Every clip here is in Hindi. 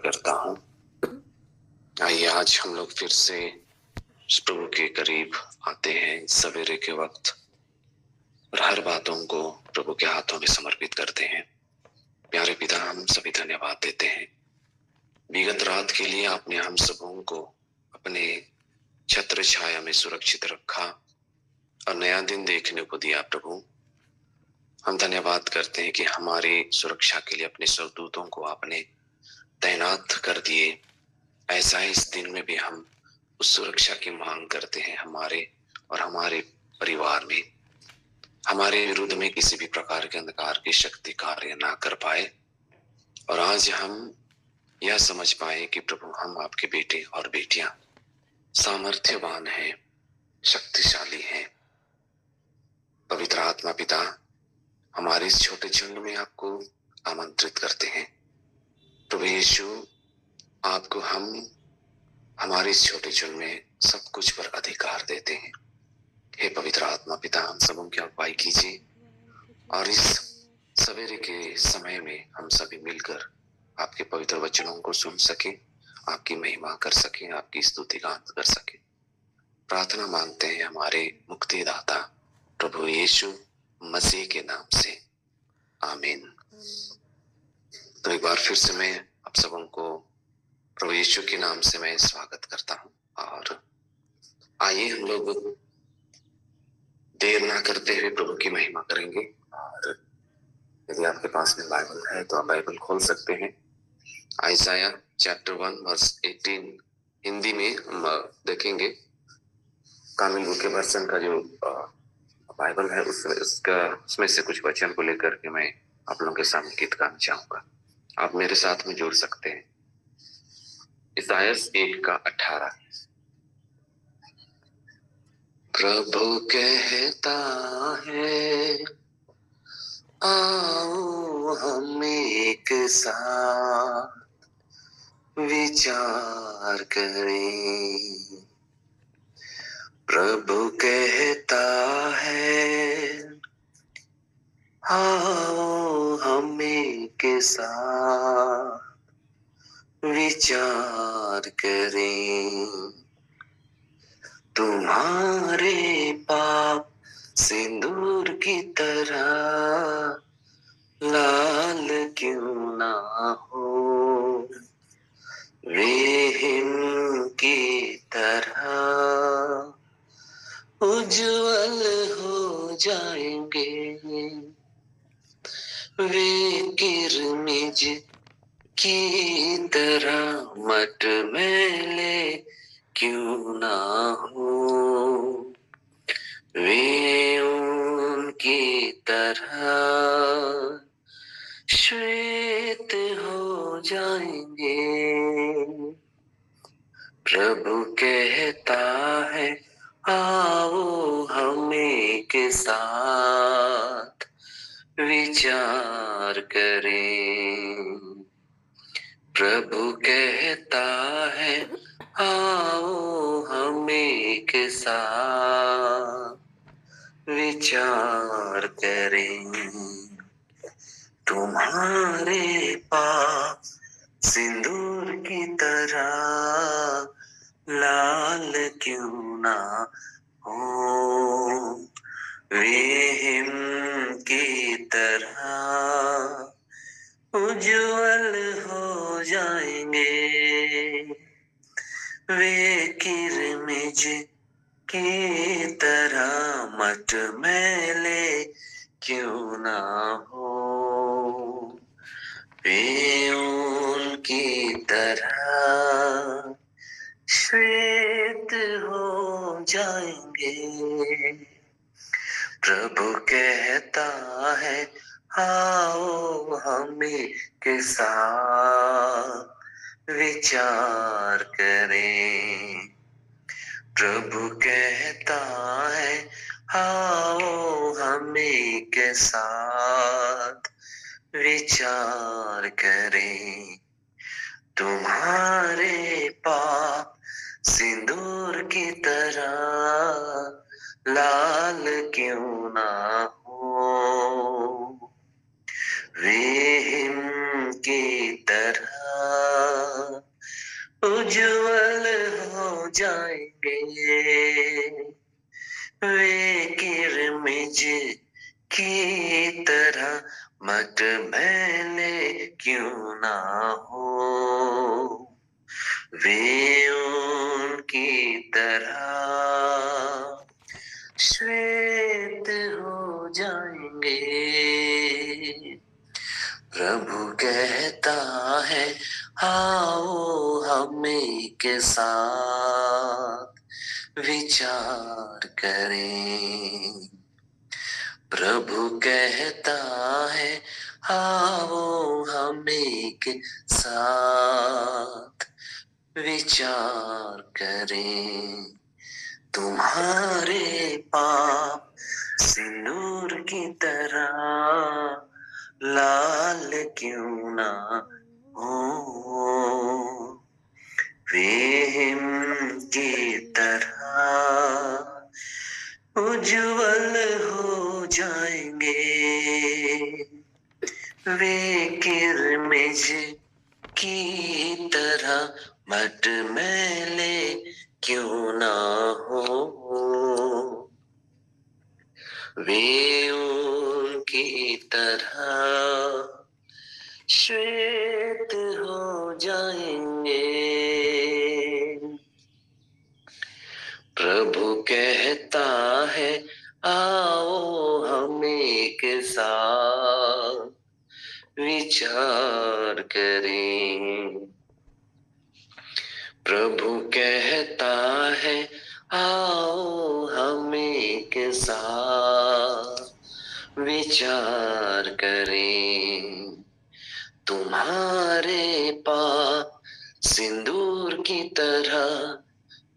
करता हूँ। आइए आज हम लोग फिर से प्रभु के करीब आते हैं सवेरे के वक्त और हर बातों को प्रभु के हाथों में समर्पित करते हैं। प्यारे पिता, हम सभी धन्यवाद देते हैं विगत रात के लिए आपने हम सबों को अपने छत्र छाया में सुरक्षित रखा और नया दिन देखने को दिया। प्रभु, हम धन्यवाद करते हैं कि हमारी सुरक्षा के लिए अपने स्वर्गदूतों को आपने तैनात कर दिए। ऐसा इस दिन में भी हम उस सुरक्षा की मांग करते हैं हमारे और हमारे परिवार में। हमारे विरुद्ध में किसी भी प्रकार के अंधकार की शक्ति कार्य ना कर पाए और आज हम यह समझ पाए कि प्रभु, हम आपके बेटे और बेटियां सामर्थ्यवान हैं, शक्तिशाली हैं। पवित्र आत्मा पिता, हमारे इस छोटे झुंड में आपको आमंत्रित करते हैं। प्रभु यीशु, आपको हम हमारे इस छोटे झुंड में सब कुछ पर अधिकार देते हैं। हे पवित्र आत्मा पिता, हम सबों की अगुवाई कीजिए और इस सवेरे के समय में हम सभी मिलकर आपके पवित्र वचनों को सुन सके, आपकी महिमा कर सके, आपकी स्तुति गान कर सके। प्रार्थना मांगते हैं हमारे मुक्तिदाता प्रभु यीशु मसीह के नाम से, आमीन। तो एक बार फिर से मैं आप सबों को प्रभु यीशु के नाम से मैं स्वागत करता हूँ और आइए हम लोग देर ना करते हुए प्रभु की महिमा करेंगे। और यदि आपके पास में बाइबल है तो आप बाइबल खोल सकते हैं। आइसाया चैप्टर 1 वर्स 18 हिंदी में हम देखेंगे। कामिल बुक के वर्सन का जो बाइबल है उसमें से कुछ वचन को लेकर के मैं आप लोगों के सामने गीत गाना चाहूंगा। आप मेरे साथ में जोड़ सकते हैं। इसाया 1:18। प्रभु कहता है, आओ हम एक साथ विचार करें। प्रभु कहता है, आओ हम एक साथ विचार करें। तुम्हारे पाप सिंदूर की तरह लाल क्यों ना हो, वे हिम की तरह उज्जवल हो जाएंगे। वे किरमिज की तरह मटमैले क्यों ना हो, वे उनकी तरह श्वेत हो जाएंगे। प्रभु कहता है, आओ हम एक साथ विचार करें। प्रभु कहता है, आओ हम एक साथ विचार करें। तुम्हारे पाप सिंदूर की तरह लाल क्यों ना हो, वे हिम की तरह उज्जवल हो जाएंगे। वे किरमिज की तरह मटमैले क्यों ना हो, वे उनकी तरह श्वेत हो जाएंगे। प्रभु कहता है, आओ हम के साथ विचार करें। प्रभु कहता है, आओ हम के साथ विचार करें। तुम्हारे पाप सिंदूर की तरह लाल क्यों ना हो, वे हिम की तरह उज्जवल हो जाएंगे वे किरमिज की तरह, मटमैले क्यों ना हो वे उनकी तरह श्वेत हो जाएंगे। प्रभु कहता है आओ हम एक साथ विचार करें। प्रभु कहता है आओ हम एक साथ विचार करें। तुम्हारे पाप सिंदूर की तरह लाल क्यों ना हो वे हिम की तरह उज्जवल हो जाएंगे। वे किरमिज की तरह मटमैले क्यों ना हो वे उनकी तरह श्वेत हो जाएंगे। प्रभु कहता है आओ हम एक साथ विचार करें। प्रभु कहता है आओ हम एक साथ विचार करें। तुम्हारे पाप सिंदूर की तरह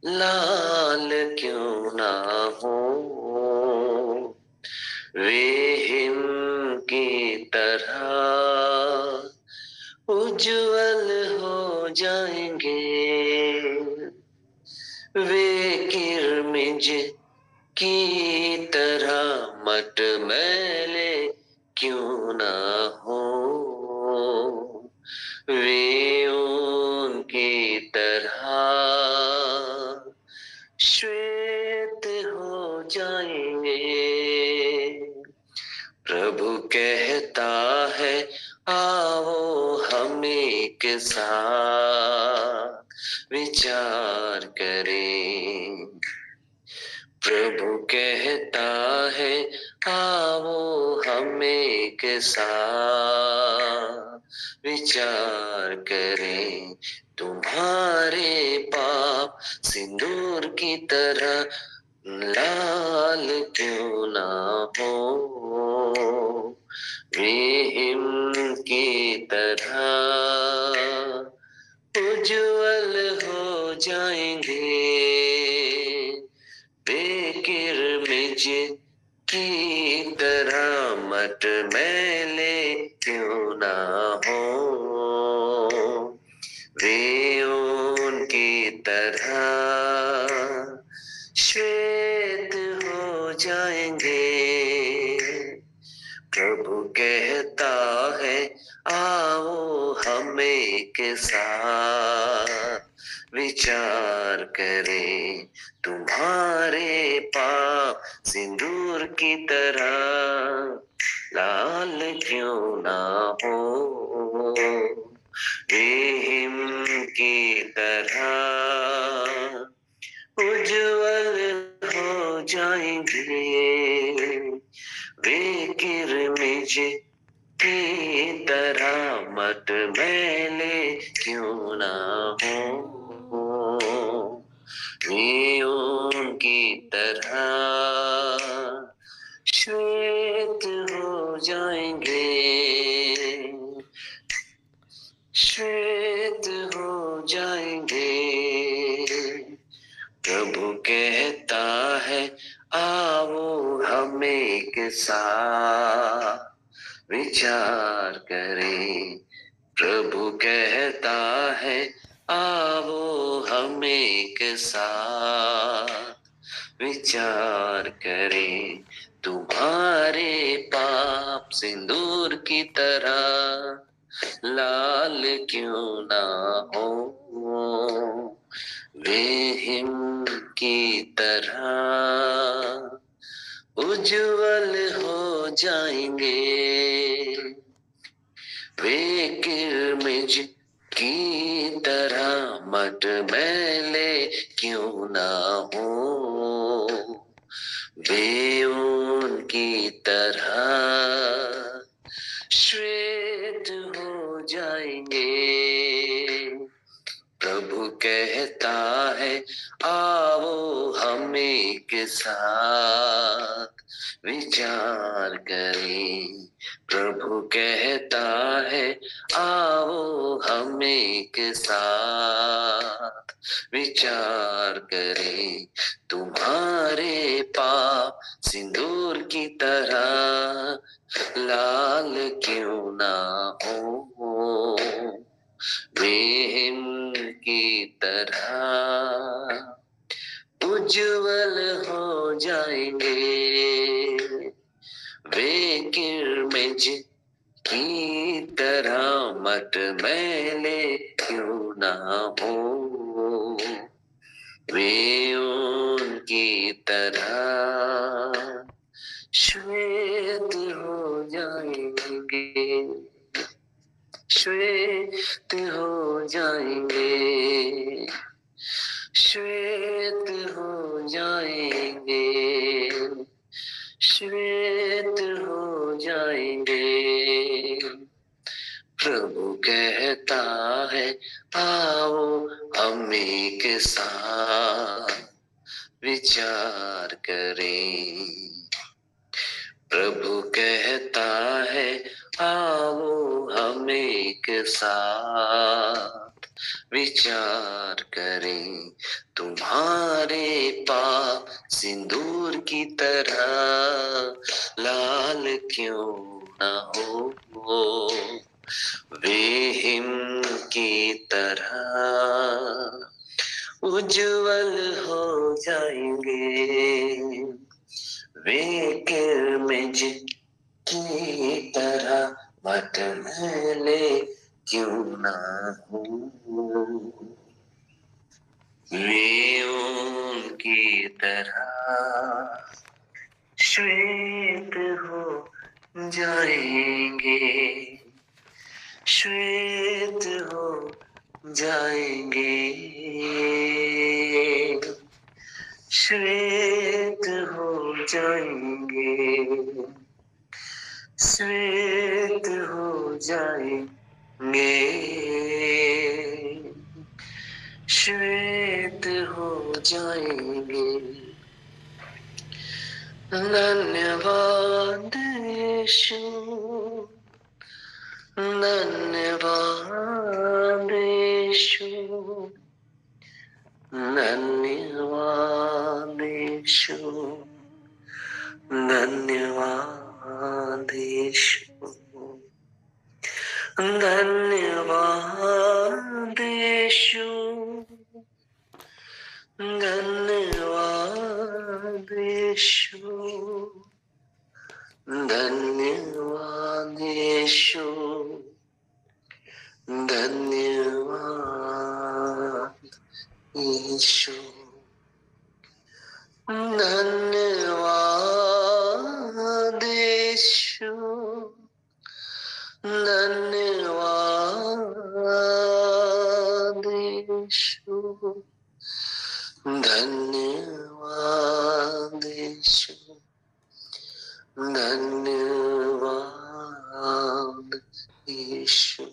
लाल क्यों ना हो वे हिम की तरह उज्जवल हो जाएंगे। वे किरमिज की तरह मटमैले क्यों ना हो वे उनकी तरह श्वेत हो जाएंगे। प्रभु कहता है आओ हम एक साथ विचार करें। प्रभु कहता है आओ हम एक साथ विचार करें। तुम्हारे पाप सिंदूर की तरह लाल क्यों ना हो वे हिम की तरह उज्जवल हो जाएंगे। वे किरमिज की तरह मटमैले क्यों ना हो वे उनकी तरह श्वेत हो जाएंगे। प्रभु कहता है आओ हम एक साथ विचार करें। तुम्हारे पाप सिंदूर की तरह लाल क्यों ना हो वे हिम की तरह उज्जवल हो जाएंगे। वे किरमिज की तरह मटमैले क्यों ना हो वे उनकी तरह श्वेत हो जाएंगे। श्वेत हो जाएंगे। प्रभु कहता है आओ हम एक साथ विचार करें। प्रभु कहता है आओ हम एक साथ विचार करें। तुम्हारे पाप सिंदूर की तरह लाल क्यों ना हो की तरह मटमैले क्यों ना हो, वे उनकी तरह श्वेत हो जाएंगे। प्रभु कहता है आओ हम एक साथ विचार करें। प्रभु कहता है आओ हम एक साथ विचार करें। तुम्हारे पाप सिंदूर की तरह लाल क्यों ना हो, वे हिम की तरह उज्जवल हो जाएंगे। वे किरमिज की तरह मटमैले क्यों ना हो, वे उनकी तरह श्वेत हो जाएंगे। श्वेत हो जाएंगे, श्वेत हो जाएंगे, श्वेत हो जाएंगे। प्रभु कहता है आओ हम एक साथ विचार करें। प्रभु कहता है आओ हम एक साथ विचार करें। तुम्हारे पाप सिंदूर की तरह लाल क्यों न हो, वे हिम की तरह उज्जवल हो जाएंगे। वे किरमिज की तरह मटमैले क्यों ना हो, वे उनकी तरह श्वेत हो जाएंगे। श्वेत हो जाएंगे, श्वेत हो जाएंगे, श्वेत हो जाएंगे, श्वेत हो जाएंगे। धन्यवाद यीशु, धन्यवाद यीशु, धन्यवाद यीशु, धन्यवाद यीशु, धन्यवाद यीशु, धन्यवाद यीशु, धन्यवाद यीशु, धन्यवाद यीशु, धन्यवाद यीशु, धन्यवाद यीशु, धन्यवाद यीशु, धन्यवाद यीशु,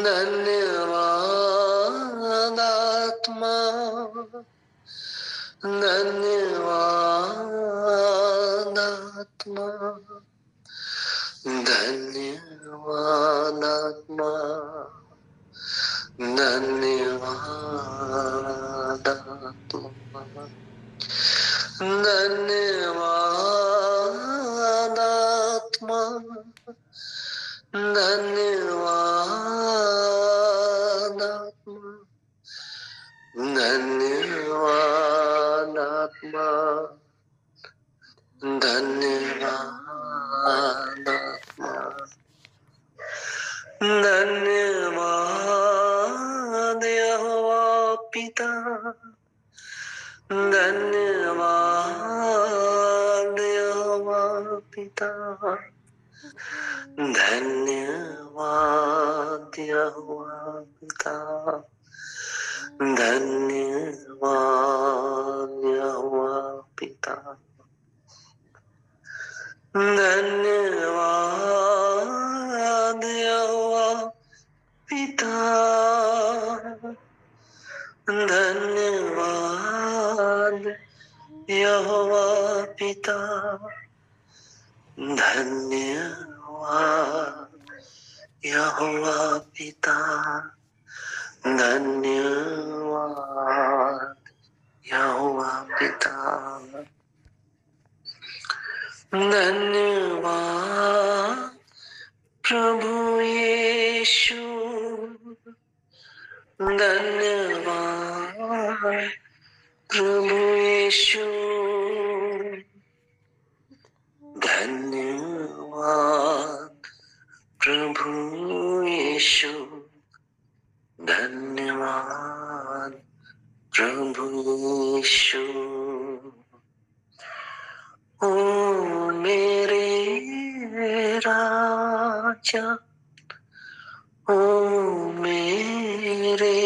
धन्यवाद आत्मा, धन्यवाद आत्मा, धन्यवाद आत्मा, धन्यवाद आत्मा, धन्यवाद आत्मा, धन्यवाद आत्मा, धन्यवाद आत्मा, धन्यवाद आत्मा, धन्यवाद यहोवा पिता, धन्यवाद यहोवा पिता, धन्यवाद यहोवा पिता, धन्यवाद यहोवा पिता, धन्यवाद यहोवा पिता, धन्यवाद यहोवा पिता, धन्यवाद यहोवा पिता, धन्यवाद यहोवा पिता, धन्यवाद प्रभु यीशु, धन्यवाद प्रभु यीशु, धन्यवाद प्रभु यीशु, धन्यवाद प्रभु यीशु। ओ मेरे राजा, ओ मेरे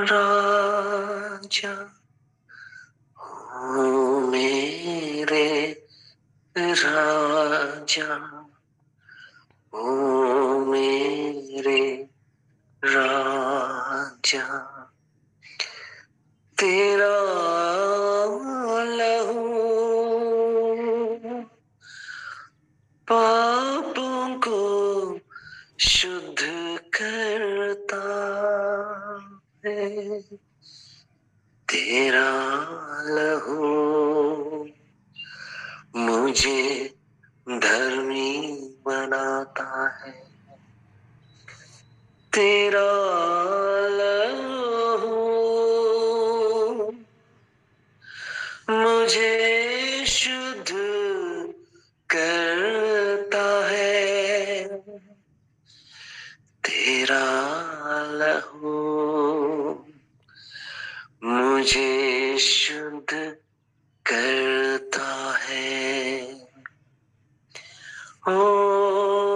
राजा, ओ मेरे राजा, ओ मेरे राजा, तेरा लहू पापों को शुद्ध करता है, तेरा लहू मुझे धर्मी बनाता है, तेरा लहू मुझे शुद्ध करता है, तेरा लहू मुझे शुद्ध करता है। ओ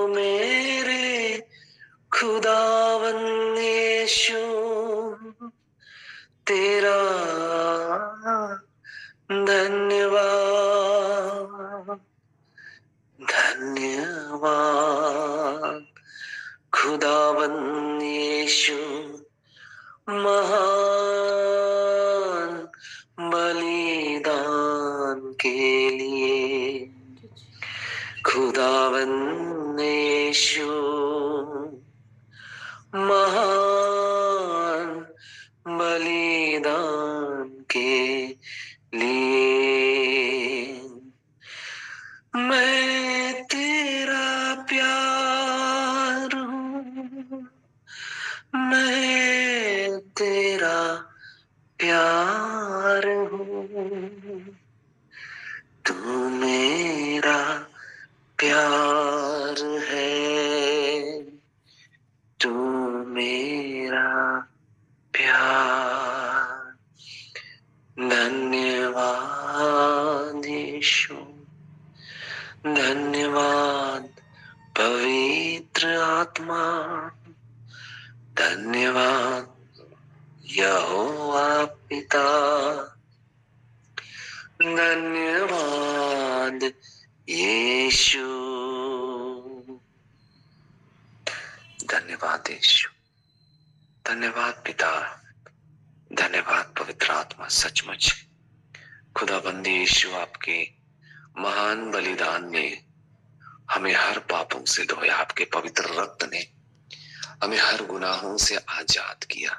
मेरे खुदावंद यीशु, तेरा धन्यवाद, धन्यवाद खुदावंद यीशु, महान बलिदान के लिए, खुदावंद यीशु, महान बलिदान के लिए। मैं तेरा प्यार हूँ, मैं तेरा प्यार हूँ, तू मेरा प्यार है, तू मेरा प्यार। धन्यवाद यीशु, धन्यवाद पवित्र आत्मा, धन्यवाद यहोवा पिता, धन्यवाद यीशु, धन्यवाद यीशु, धन्यवाद पिता, धन्यवाद पवित्र आत्मा। सचमुच खुदाबंद यीशु, आपके महान बलिदान ने हमें हर पापों से धोया, आपके पवित्र रक्त ने हमें हर गुनाहों से आजाद किया,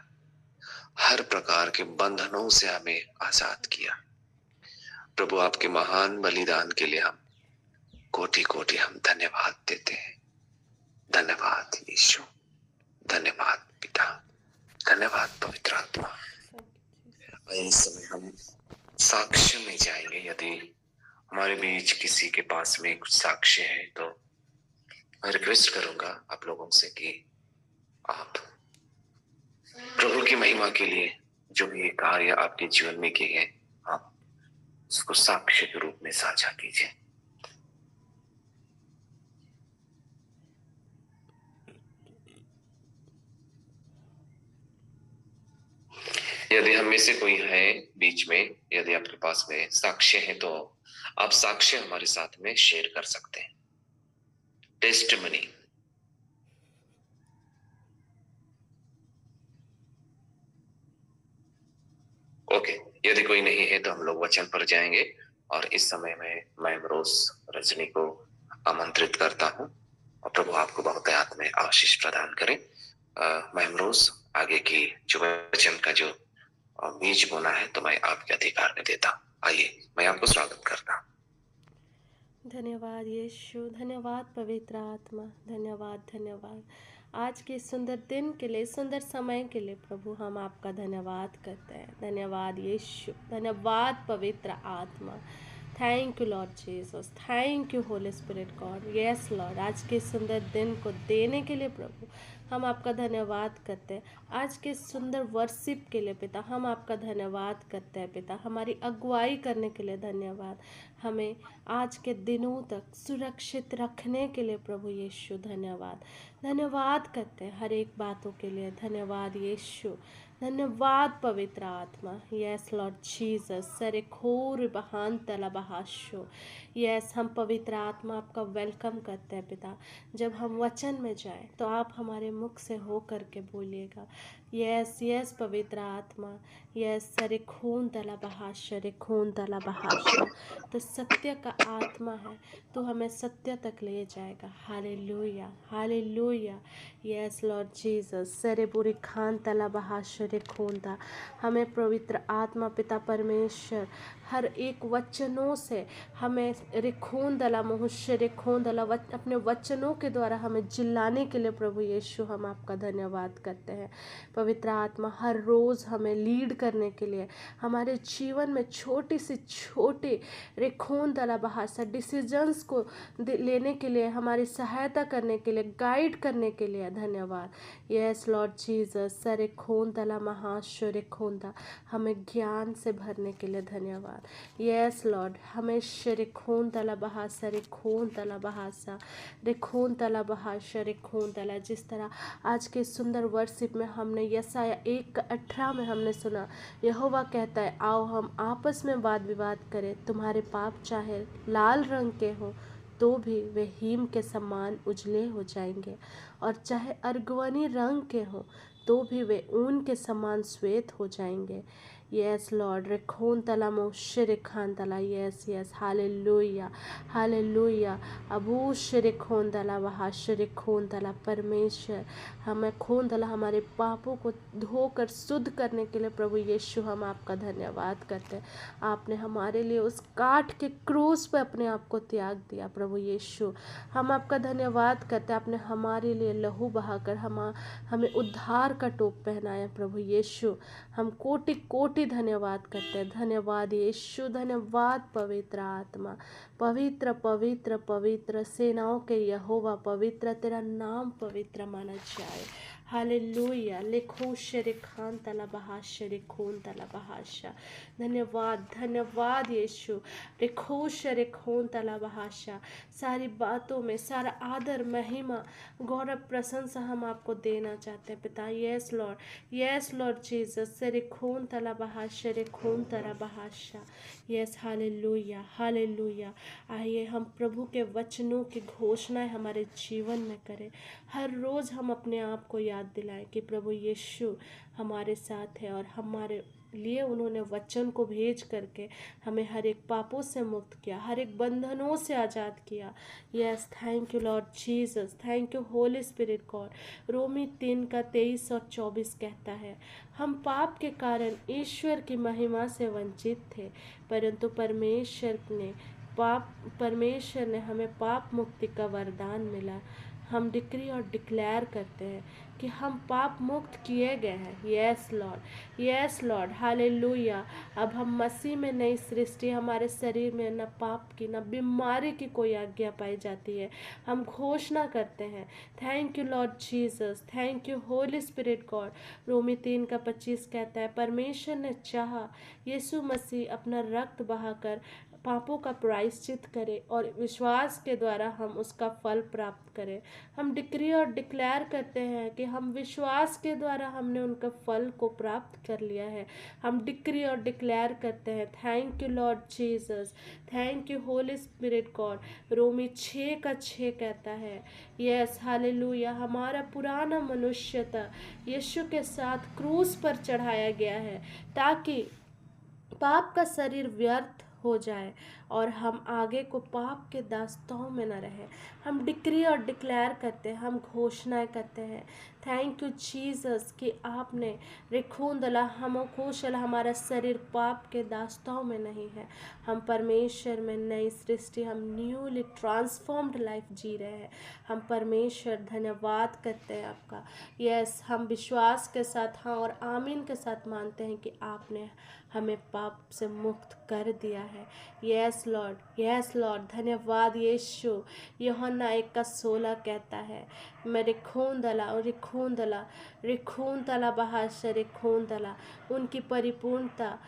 हर प्रकार के बंधनों से हमें आजाद किया। प्रभु, आपके महान बलिदान के लिए हम कोटि कोटि हम धन्यवाद देते हैं। धन्यवाद यीशु, धन्यवाद पिता, धन्यवाद पवित्र आत्मा। इस समय हम साक्ष्य में जाएंगे। यदि हमारे बीच किसी के पास में कुछ साक्ष्य है तो मैं रिक्वेस्ट करूंगा आप लोगों से कि आप प्रभु की महिमा के लिए जो भी कार्य आपके जीवन में किए हैं, आप उसको साक्ष्य के रूप में साझा कीजिए। यदि हम में से कोई है बीच में, यदि आपके पास में साक्ष्य है तो आप साक्ष्य हमारे साथ में शेयर कर सकते हैं। टेस्टिमनी। ओके, यदि कोई नहीं है तो हम लोग वचन पर जाएंगे और इस समय में मैं रोज रजनी को आमंत्रित करता हूं और प्रभु आपको बहुतायत में आशीष प्रदान करें। मैम रोज आगे की जो वचन का जो बीज बोना है तो मैं आपके अधिकार में देता हूं। आइए मैं आपको स्वागत करता हूं। धन्यवाद यीशु, धन्यवाद पवित्र आत्मा, धन्यवाद धन्यवाद आज के सुंदर दिन के लिए, सुंदर समय के लिए प्रभु हम आपका धन्यवाद करते हैं। धन्यवाद यीशु, धन्यवाद पवित्र आत्मा। Thank you Lord Jesus, thank you Holy Spirit God. Yes Lord, आज के सुंदर दिन को देने के लिए प्रभु हम आपका धन्यवाद करते हैं। आज के सुंदर वर्शिप के लिए पिता हम आपका धन्यवाद करते हैं। पिता हमारी अगुवाई करने के लिए धन्यवाद। हमें आज के दिनों तक सुरक्षित रखने के लिए प्रभु यीशु धन्यवाद। धन्यवाद करते हैं हर एक बातों के लिए। धन्यवाद यीशु, धन्यवाद पवित्र आत्मा। यस लॉर्ड जीसस, सरे खोर बहान तला बहाशो। यस, हम पवित्र आत्मा आपका वेलकम करते हैं पिता। जब हम वचन में जाएं तो आप हमारे मुख से हो करके बोलिएगा। यस यस पवित्र आत्मा। यस, सरे खून तला बहाश, रे खून तला बहाशा। तो सत्य का आत्मा है, तो हमें सत्य तक ले जाएगा। Hallelujah hallelujah. Yes Lord Jesus, सरे बुरी खान तला बहाशरे खूनता। हमें पवित्र आत्मा पिता परमेश्वर हर एक वचनों से हमें रिखून दला महुष्य रिखून दला अपने वचनों के द्वारा हमें जिलाने के लिए प्रभु यीशु हम आपका धन्यवाद करते हैं। पवित्र आत्मा हर रोज़ हमें लीड करने के लिए, हमारे जीवन में छोटी से छोटी रिखून दला बहासा डिसीजंस को लेने के लिए, हमारी सहायता करने के लिए, गाइड करने के लिए धन्यवाद। यस लॉर्ड जीसस, सरे खून तला महाश्वर खूनता, हमें ज्ञान से भरने के लिए धन्यवाद। यस लॉर्ड, हमें शरे खून तला बहासा रे खून तला बहासा रे खून तला बहासा रे खून तला। जिस तरह आज के सुंदर वर्शिप में हमने यसाया 1:18 में हमने सुना, यहोवा कहता है आओ हम आपस में वाद विवाद करें, तुम्हारे पाप चाहे लाल रंग के हों तो भी वे हीम के समान उजले हो जाएंगे, और चाहे अर्गवनी रंग के हों तो भी वे ऊन के समान श्वेत हो जाएंगे। यस लॉर्ड, रेखोन तला मोशे खान तला। Yes yes, hallelujah hallelujah. अबू शरे खोन तला वहा शरे खोन तला। परमेश्वर हमें खोन तला हमारे पापों को धोकर शुद्ध करने के लिए प्रभु यीशु हम आपका धन्यवाद करते हैं। आपने हमारे लिए उस काठ के क्रूस पर अपने आप को त्याग दिया प्रभु यीशु। हम आपका धन्यवाद करते हैं, आपने हमारे लिए लहू बहाकर हमें उद्धार का टोप पहनाया प्रभु यीशु। हम कोटि कोटि धन्यवाद करते हैं। धन्यवाद यीशु, धन्यवाद पवित्र आत्मा। पवित्र पवित्र पवित्र सेनाओं के यहोवा, पवित्र तेरा नाम पवित्र माना जाए। हालेलुया। लिखो शरे खान तला बहाशरे खून तला बहाशा। धन्यवाद धन्यवाद यीशु। लिखो शरे खून तला बहाशा। सारी बातों में सारा आदर महिमा गौरव प्रशंसा हम आपको देना चाहते हैं पिता। यस लॉर्ड जीसस, सरे खून तला बहाशा रे खून तला बहाशा। Yes, hallelujah hallelujah. आइए हम प्रभु के वचनों की घोषणाएं हमारे जीवन में करें। हर रोज़ हम अपने आप को याद दिलाएं कि प्रभु यीशु हमारे साथ है और हमारे लिए उन्होंने वचन को भेज करके हमें हर एक पापों से मुक्त किया, हर एक बंधनों से आज़ाद किया। Yes, thank you Lord Jesus, thank you Holy Spirit God. रोमी 3:23 और 24 कहता है, हम पाप के कारण ईश्वर की महिमा से वंचित थे, परंतु परमेश्वर ने हमें पाप मुक्ति का वरदान मिला। हम डिक्री और डिक्लेयर करते हैं कि हम पाप मुक्त किए गए हैं। Yes Lord, hallelujah. अब हम मसीह में नई सृष्टि, हमारे शरीर में न पाप की न बीमारी की कोई आज्ञा पाई जाती है। हम घोषणा करते हैं, thank you Lord Jesus, thank you Holy Spirit God. रोमी 3:25 कहता है, परमेश्वर ने चाहा यीशु मसीह अपना रक्त बहाकर पापों का प्रायश्चित करें और विश्वास के द्वारा हम उसका फल प्राप्त करें। हम डिक्री और डिक्लेयर करते हैं कि हम विश्वास के द्वारा हमने उनके फल को प्राप्त कर लिया है। हम डिक्री और डिक्लेयर करते हैं। Thank you Lord Jesus, thank you Holy Spirit God. रोमी 6:6 कहता है, यस हालेलुया, हमारा पुराना मनुष्यता यीशु के साथ क्रूस पर चढ़ाया गया है ताकि पाप का शरीर व्यर्थ हो जाए और हम आगे को पाप के दास्तों में न रहे। हम डिक्री और डिक्लेयर करते हैं, हम घोषणाएं करते हैं। थैंक यू जीसस कि आपने रिखून दला हम कौशल, हमारा शरीर पाप के दास्तों में नहीं है। हम परमेश्वर में नई सृष्टि, हम न्यूली ट्रांसफॉर्म्ड लाइफ जी रहे हैं। हम परमेश्वर धन्यवाद करते हैं आपका। यस, हम विश्वास के साथ हाँ और आमीन के साथ मानते हैं कि आपने हमें पाप से मुक्त कर दिया है। यस लॉर्ड, यस लॉर्ड, धन्यवाद यीशु। यूहन्ना 1:16 कहता है, मैं रिखून दला बहाशर रिखून दला, उनकी परिपूर्णता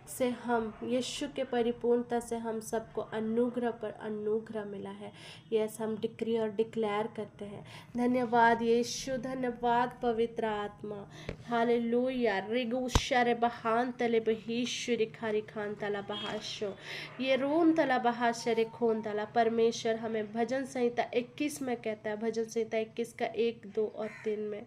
से हम, यीशु के परिपूर्णता से हम सबको अनुग्रह पर अनुग्रह मिला है। यस, हम डिक्री और डिक्लेयर करते हैं। धन्यवाद यीशु, धन्यवाद पवित्र आत्मा। हालेलुया। रिगुशर बहान तले बहीश्वरी खारी खान तला बहाशो, ये रोन तला बहाशर खोन तला। परमेश्वर हमें भजन संहिता 21 में कहता है, भजन संहिता 21 का 1, 2 और 3 में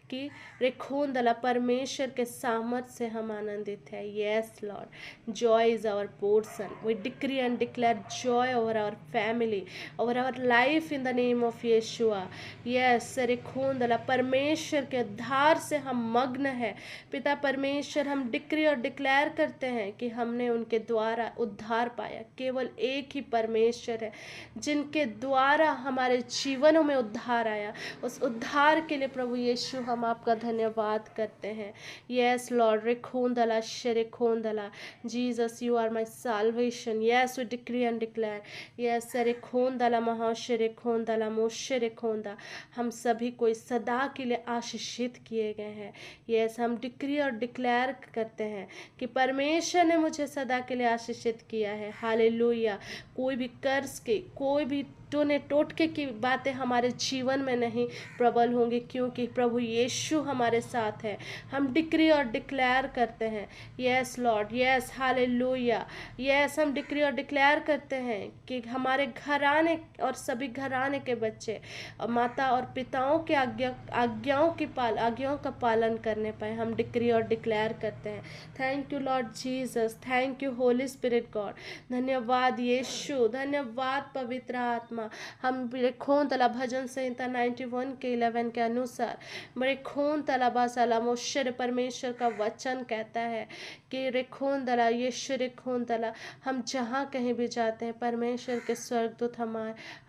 कि रेखोन दला, परमेश्वर के सामर्थ्य से हम आनंदित है। Yes Lord, joy is our portion. We decree and declare joy over our family, over our life in the name of Yeshua. Yes, रेखोन दला, परमेश्वर के उद्धार से हम मग्न है। पिता परमेश्वर, हम डिक्री और डिक्लेयर करते हैं कि हमने उनके द्वारा उद्धार पाया। केवल एक ही परमेश्वर है जिनके द्वारा हमारे जीवनों में उद्धार आया। उस उद्धार के लिए प्रभु यीशु हम आपका धन्यवाद करते हैं। यस लॉर्ड, रिखोन दला शेरिखोन दला, Jesus you are my salvation. Yes, we decree and declare. Yes, रिखोन दला महाशेरिखोन दला मोशेरिखोन दा, हम सभी को सदा के लिए आशीषित किए गए हैं। यस, हम डिक्री और डिक्लेयर करते हैं कि परमेश्वर ने मुझे सदा के लिए आशीषित किया है। हालेलुया। कोई भी कर्ज के, कोई भी टोटके की बातें हमारे जीवन में नहीं प्रबल होंगी, क्योंकि प्रभु यीशु हमारे साथ है। हम डिक्री और डिक्लेयर करते हैं। Yes Lord, yes hallelujah. Yes, हम डिक्री और डिक्लेयर करते हैं कि हमारे घराने और सभी घराने के बच्चे माता और पिताओं के आज्ञाओं का पालन करने पाए। हम डिक्री और डिक्लेयर करते हैं। Thank you Lord Jesus, thank you Holy Spirit God. धन्यवाद यीशु, धन्यवाद पवित्र आत्मा। हम रेखोन तला, भजन संहिता 91 के 11 के अनुसार रेखोन तला बासाला मोशर, परमेश्वर का वचन कहता है कि रेखोन तला यीशु रेखोन तला, हम जहाँ कहीं भी जाते हैं परमेश्वर के स्वर्गदूत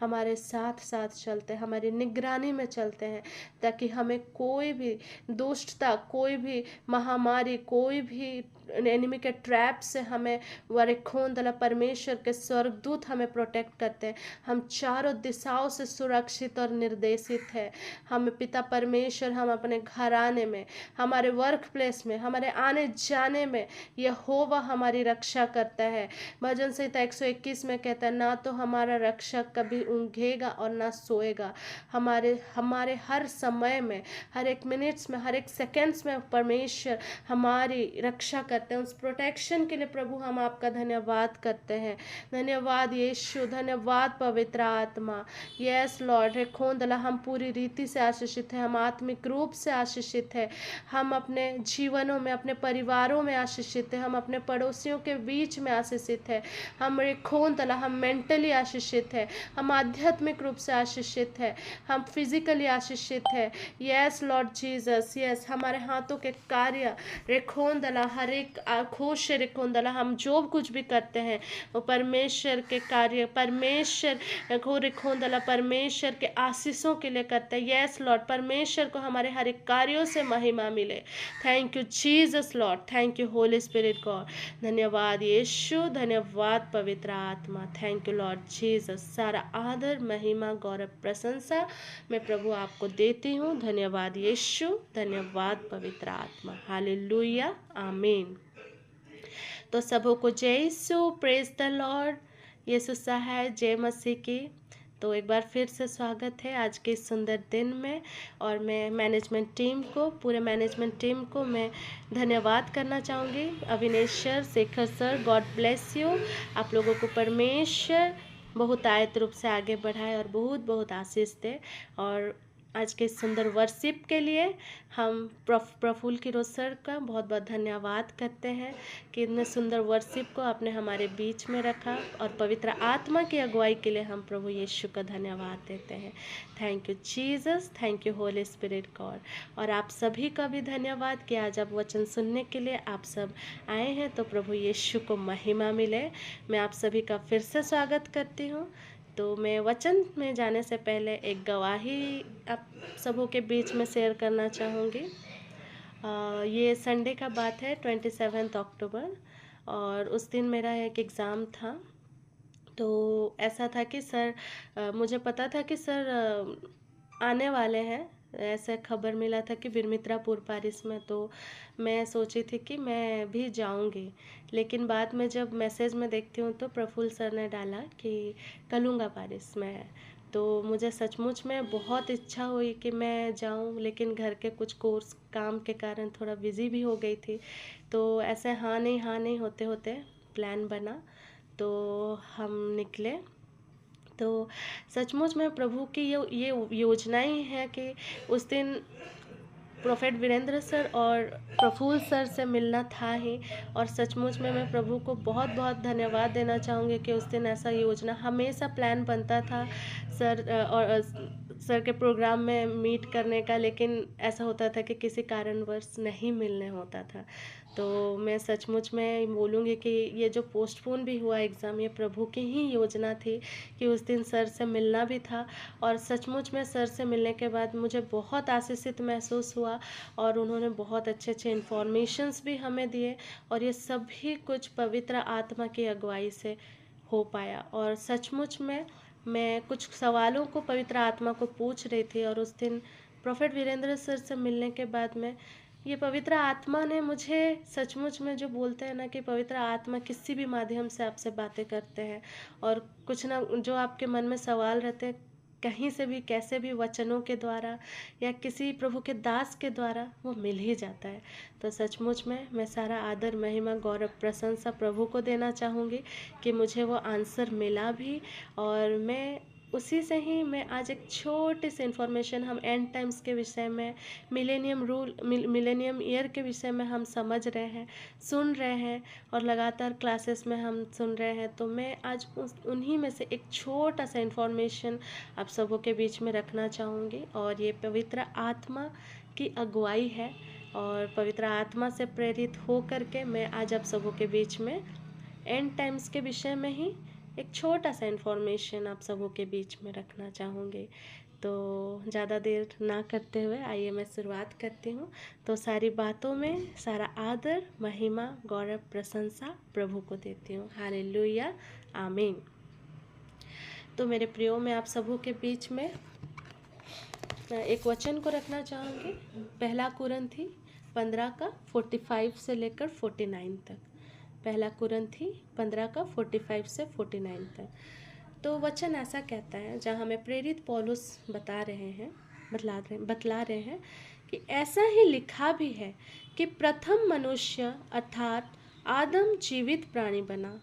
हमारे साथ साथ चलते हैं, हमारी निगरानी में चलते हैं, ताकि हमें कोई भी दुष्टता, कोई भी महामारी, कोई भी एनिमी के ट्रैप से हमें वरिखोन दला, परमेश्वर के स्वर्गदूत हमें प्रोटेक्ट करते हैं। हम चारों दिशाओं से सुरक्षित और निर्देशित है। हम पिता परमेश्वर, हम अपने घराने में, हमारे वर्क प्लेस में, हमारे आने जाने में यहोवा हमारी रक्षा करता है। भजन संहिता 121 में कहता है, ना तो हमारा रक्षक कभी ऊँघेगा और ना सोएगा। हमारे हर समय में, हर एक मिनट्स में, हर एक सेकेंड्स में परमेश्वर हमारी रक्षा करते हैं। उस प्रोटेक्शन के लिए प्रभु हम आपका धन्यवाद करते हैं। धन्यवाद यीशु, धन्यवाद पवित्र आत्मा। यस लॉर्ड, रेखोन दला, हम पूरी रीति से आशीषित हैं, हम आत्मिक रूप से आशीषित हैं, हम अपने जीवनों में, अपने परिवारों में आशीषित हैं, हम अपने पड़ोसियों के बीच में आशीषित हैं। हम रेखोन दला, हम मेंटली आशीषित हैं, हम आध्यात्मिक रूप से आशीषित हैं, हम फिजिकली आशीषित हैं। यस लॉर्ड जीसस, यस, हमारे हाथों के कार्य रेखोन दला, हर एक आखोश से रेखोन दला, हम जो कुछ भी करते हैं वो परमेश्वर के कार्य, परमेश्वर को रेखोन दला, परमेश्वर के आशीषों के लिए करते हैं। यस लॉर्ड, परमेश्वर को हमारे हर एक कार्यों से महिमा मिले। Thank you Jesus Lord, thank you Holy Spirit God. धन्यवाद यीशु, धन्यवाद पवित्र आत्मा। Thank you Lord Jesus. सारा आदर, महिमा, गौरव, प्रशंसा मैं प्रभु आपको देती हूँ। धन्यवाद यीशु, धन्यवाद पवित्र आत्मा। हालेलुया, आमीन। तो सबों को जय यीशु, प्रेज द लॉर्ड। यीशु है, जय मसीह की। तो एक बार फिर से स्वागत है आज के इस सुंदर दिन में। और मैं पूरे मैनेजमेंट टीम को मैं धन्यवाद करना चाहूँगी। Avinesh sir, Shekhar sir, God bless you. आप लोगों को परमेश्वर बहुत आयत रूप से आगे बढ़ाए और बहुत बहुत आशीष दे। और आज के सुंदर वर्शिप के लिए हम प्रफुल्ल किरोज सर का बहुत बहुत धन्यवाद करते हैं कि इतने सुंदर वर्शिप को आपने हमारे बीच में रखा। और पवित्र आत्मा की अगुवाई के लिए हम प्रभु यीशु का धन्यवाद देते हैं। Thank you Jesus, thank you Holy Spirit God. और आप सभी का भी धन्यवाद कि आज आप वचन सुनने के लिए आप सब आए हैं, तो प्रभु यीशु को महिमा मिले। मैं आप सभी का फिर से स्वागत करती हूँ। तो मैं वचन में जाने से पहले एक गवाही आप सबों के बीच में शेयर करना चाहूँगी। ये संडे का बात है, 27 अक्टूबर, और उस दिन मेरा एक एग्ज़ाम था। तो ऐसा था कि सर मुझे पता था कि सर आने वाले हैं, ऐसे खबर मिला था कि बिरमित्रापुर पारिस में। तो मैं सोची थी कि मैं भी जाऊंगी, लेकिन बाद में जब मैसेज में देखती हूँ तो प्रफुल्ल सर ने डाला कि कलूँगा पारिस में है। तो मुझे सचमुच में बहुत इच्छा हुई कि मैं जाऊं, लेकिन घर के कुछ कोर्स काम के कारण थोड़ा बिज़ी भी हो गई थी। तो ऐसे हाँ नहीं होते होते प्लान बना, तो हम निकले। तो सचमुच में प्रभु की ये योजना ही है कि उस दिन प्रोफेट वीरेंद्र सर और प्रफुल्ल सर से मिलना था ही। और सचमुच में मैं प्रभु को बहुत बहुत धन्यवाद देना चाहूँगी कि उस दिन ऐसा योजना हमेशा प्लान बनता था सर और सर के प्रोग्राम में मीट करने का, लेकिन ऐसा होता था कि किसी कारणवश नहीं मिलने होता था। तो मैं सचमुच में बोलूँगी कि ये जो पोस्टपोन भी हुआ एग्ज़ाम, ये प्रभु की ही योजना थी कि उस दिन सर से मिलना भी था। और सचमुच में सर से मिलने के बाद मुझे बहुत आशीषित महसूस हुआ और उन्होंने बहुत अच्छे अच्छे इन्फॉर्मेशंस भी हमें दिए। और ये सभी कुछ पवित्र आत्मा की अगुवाई से हो पाया। और सचमुच में मैं कुछ सवालों को पवित्र आत्मा को पूछ रही थी, और उस दिन प्रोफेट वीरेंद्र सर से मिलने के बाद में ये पवित्र आत्मा ने मुझे सचमुच में, जो बोलते हैं ना कि पवित्र आत्मा किसी भी माध्यम से आपसे बातें करते हैं, और कुछ ना जो आपके मन में सवाल रहते हैं कहीं से भी कैसे भी वचनों के द्वारा या किसी प्रभु के दास के द्वारा वो मिल ही जाता है। तो सचमुच में मैं सारा आदर महिमा गौरव प्रशंसा प्रभु को देना चाहूँगी कि मुझे वो आंसर मिला भी। और मैं उसी से ही मैं आज एक छोटी सी इन्फॉर्मेशन, हम एंड टाइम्स के विषय में, मिलेनियम ईयर के विषय में हम समझ रहे हैं, सुन रहे हैं, और लगातार क्लासेस में हम सुन रहे हैं। तो मैं आज उन्हीं में से एक छोटा सा इन्फॉर्मेशन आप सबों के बीच में रखना चाहूँगी। और ये पवित्र आत्मा की अगुवाई है, और पवित्र आत्मा से प्रेरित हो करके मैं आज आप सबों के बीच में एंड टाइम्स के विषय में ही एक छोटा सा इन्फॉर्मेशन आप सबों के बीच में रखना चाहूँगी। तो ज़्यादा देर ना करते हुए आइए मैं शुरुआत करती हूँ। तो सारी बातों में सारा आदर महिमा गौरव प्रशंसा प्रभु को देती हूँ। हालेलुया, आमीन। तो मेरे प्रियो, में आप सबों के बीच में एक वचन को रखना चाहूँगी। पहला कुरिन्थी 15 का 45 से लेकर 49 तक। पहला कुरिन्थी 15 का 45 से 49 तक। तो वचन ऐसा कहता है, जहाँ हमें प्रेरित पौलुस बतला रहे हैं कि ऐसा ही लिखा भी है कि प्रथम मनुष्य अर्थात आदम जीवित प्राणी बना,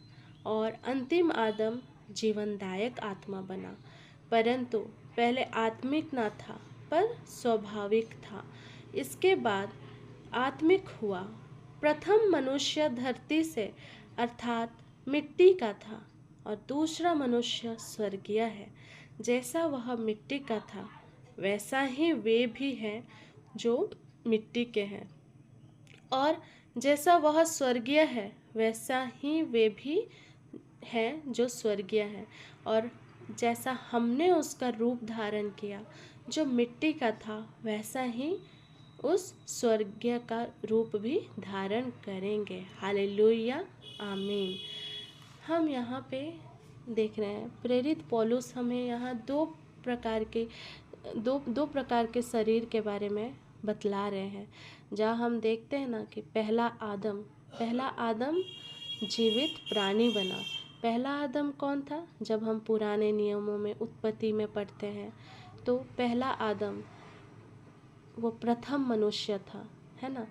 और अंतिम आदम जीवनदायक आत्मा बना। परंतु पहले आत्मिक ना था पर स्वाभाविक था, इसके बाद आत्मिक हुआ। प्रथम मनुष्य धरती से अर्थात मिट्टी का था, और दूसरा मनुष्य स्वर्गीय है। जैसा वह मिट्टी का था वैसा ही वे भी हैं जो मिट्टी के हैं, और जैसा वह स्वर्गीय है वैसा ही वे भी हैं जो स्वर्गीय हैं। और जैसा हमने उसका रूप धारण किया जो मिट्टी का था, वैसा ही उस स्वर्गीय का रूप भी धारण करेंगे। हालेलुया, आमीन। हम यहाँ पे देख रहे हैं प्रेरित पौलुस हमें यहाँ दो प्रकार के शरीर के बारे में बतला रहे हैं। जहाँ हम देखते हैं ना कि पहला आदम जीवित प्राणी बना, पहला आदम कौन था? जब हम पुराने नियमों में उत्पत्ति में पढ़ते हैं तो पहला आदम वो प्रथम मनुष्य था, है ना।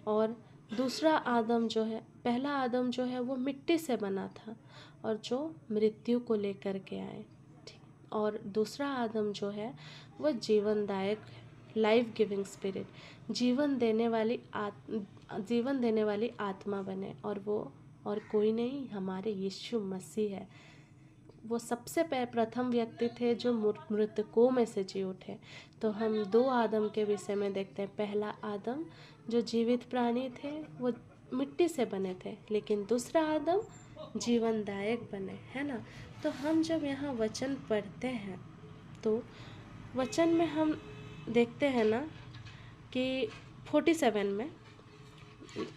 और दूसरा आदम जो है, पहला आदम जो है वो मिट्टी से बना था और जो मृत्यु को लेकर के आए, ठीक। और दूसरा आदम जो है वो जीवनदायक, लाइफ गिविंग स्पिरिट, जीवन देने वाली आत्मा बने, और वो और कोई नहीं, हमारे यीशु मसीह है। वो सबसे प्रथम व्यक्ति थे जो मृतकों में से जी उठे। तो हम दो आदम के विषय में देखते हैं। पहला आदम जो जीवित प्राणी थे वो मिट्टी से बने थे, लेकिन दूसरा आदम जीवनदायक बने, है ना। तो हम जब यहाँ वचन पढ़ते हैं तो वचन में हम देखते हैं ना कि 47 में,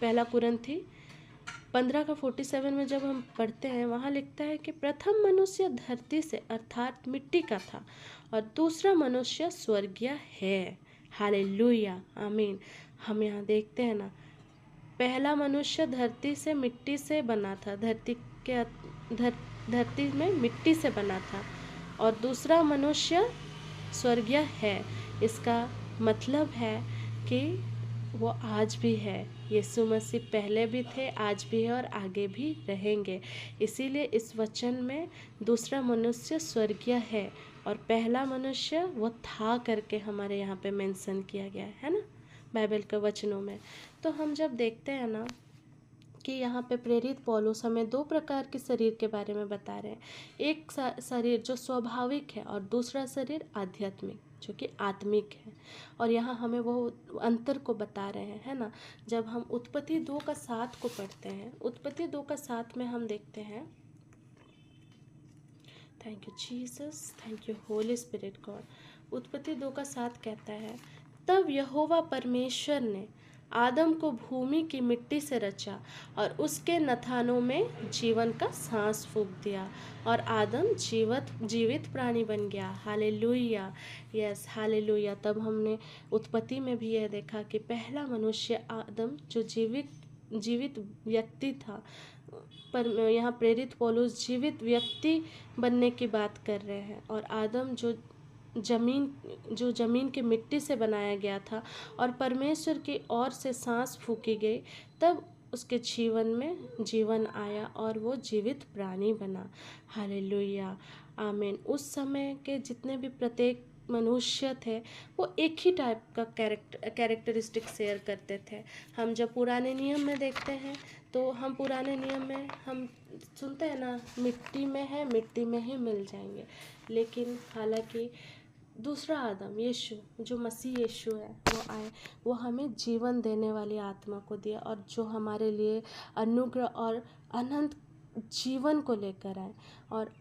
पहला कुरिन्थी 15 का 47 में जब हम पढ़ते हैं, वहाँ लिखता है कि प्रथम मनुष्य धरती से अर्थात मिट्टी का था और दूसरा मनुष्य स्वर्गीय है। हालेलुया, आमीन। हम यहाँ देखते हैं ना, पहला मनुष्य धरती से मिट्टी से बना था, धरती में मिट्टी से बना था, और दूसरा मनुष्य स्वर्गीय है। इसका मतलब है कि वो आज भी है। यीशु मसीह पहले भी थे, आज भी है और आगे भी रहेंगे। इसीलिए इस वचन में दूसरा मनुष्य स्वर्गीय है और पहला मनुष्य वो था करके हमारे यहाँ पे मेंशन किया गया है ना, बाइबल के वचनों में। तो हम जब देखते हैं ना कि यहाँ पे प्रेरित पौलुस हमें दो प्रकार के शरीर के बारे में बता रहे हैं। एक शरीर जो स्वाभाविक है और दूसरा शरीर आध्यात्मिक जो कि आत्मिक है। और यहाँ हमें वो अंतर को बता रहे हैं, है ना। जब हम उत्पत्ति 2:7 को पढ़ते हैं, उत्पत्ति 2:7 में हम देखते हैं, thank you Jesus, thank you Holy Spirit God. उत्पत्ति 2:7 कहता है, तब यहोवा परमेश्वर ने आदम को भूमि की मिट्टी से रचा और उसके नथानों में जीवन का सांस फूंक दिया और आदम जीवित प्राणी बन गया। Hallelujah, yes hallelujah. तब हमने उत्पत्ति में भी यह देखा कि पहला मनुष्य आदम जो जीवित व्यक्ति था, पर यहाँ प्रेरित पौलुस जीवित व्यक्ति बनने की बात कर रहे हैं। और आदम जो जमीन के मिट्टी से बनाया गया था और परमेश्वर की ओर से सांस फूंकी गई, तब उसके जीवन में जीवन आया और वो जीवित प्राणी बना। हालेलुया, आमीन। उस समय के जितने भी प्रत्येक मनुष्य थे वो एक ही टाइप का कैरेक्टरिस्टिक शेयर करते थे। हम जब पुराने नियम में देखते हैं तो हम पुराने नियम में हम सुनते हैं ना, मिट्टी में है, मिट्टी में ही मिल जाएंगे। लेकिन हालांकि दूसरा आदम यीशु, जो मसीह यीशु है, वो आए, वो हमें जीवन देने वाली आत्मा को दिया और जो हमारे लिए अनुग्रह और अनंत जीवन को लेकर आए। और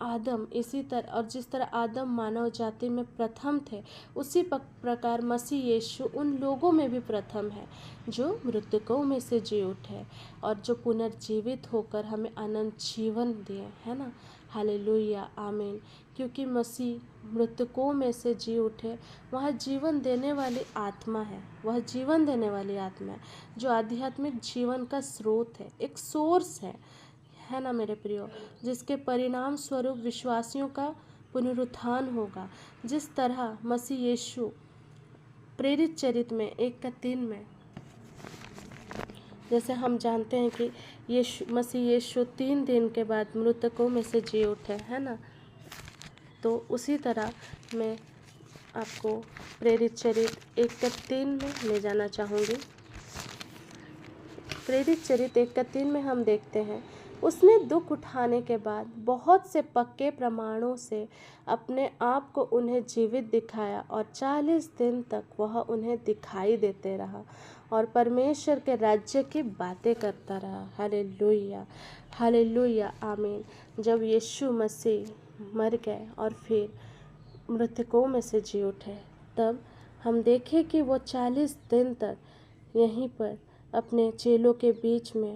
आदम इसी तरह, और जिस तरह आदम मानव जाति में प्रथम थे, उसी प्रकार मसीह यीशु उन लोगों में भी प्रथम है जो मृतकों में से जी उठे और जो पुनर्जीवित होकर हमें अनंत जीवन दिए, है ना। हालेलुया, आमीन। क्योंकि मसीह मृतकों में से जी उठे, वह जीवन देने वाली आत्मा है, वह जीवन देने वाली आत्मा है जो आध्यात्मिक जीवन का स्रोत है, एक सोर्स है ना मेरे प्रियो, जिसके परिणाम स्वरूप विश्वासियों का पुनरुत्थान होगा। जिस तरह मसीह यीशु प्रेरित चरित्र में 1:3 में, जैसे हम जानते हैं कि मसीह यीशु 3 दिन के बाद मृतकों में से जी उठे, है ना। तो उसी तरह मैं आपको प्रेरित चरित्र 1:3 में ले जाना चाहूँगी। प्रेरित चरित्र 1:3 में हम देखते हैं, उसने दुख उठाने के बाद बहुत से पक्के प्रमाणों से अपने आप को उन्हें जीवित दिखाया और 40 दिन तक वह उन्हें दिखाई देते रहा और परमेश्वर के राज्य की बातें करता रहा। हालेलुया, हालेलुया, आमीन। जब यीशु मसीह मर गए और फिर मृतकों में से जी उठे, तब हम देखें कि वो 40 दिन तक यहीं पर अपने चेलों के बीच में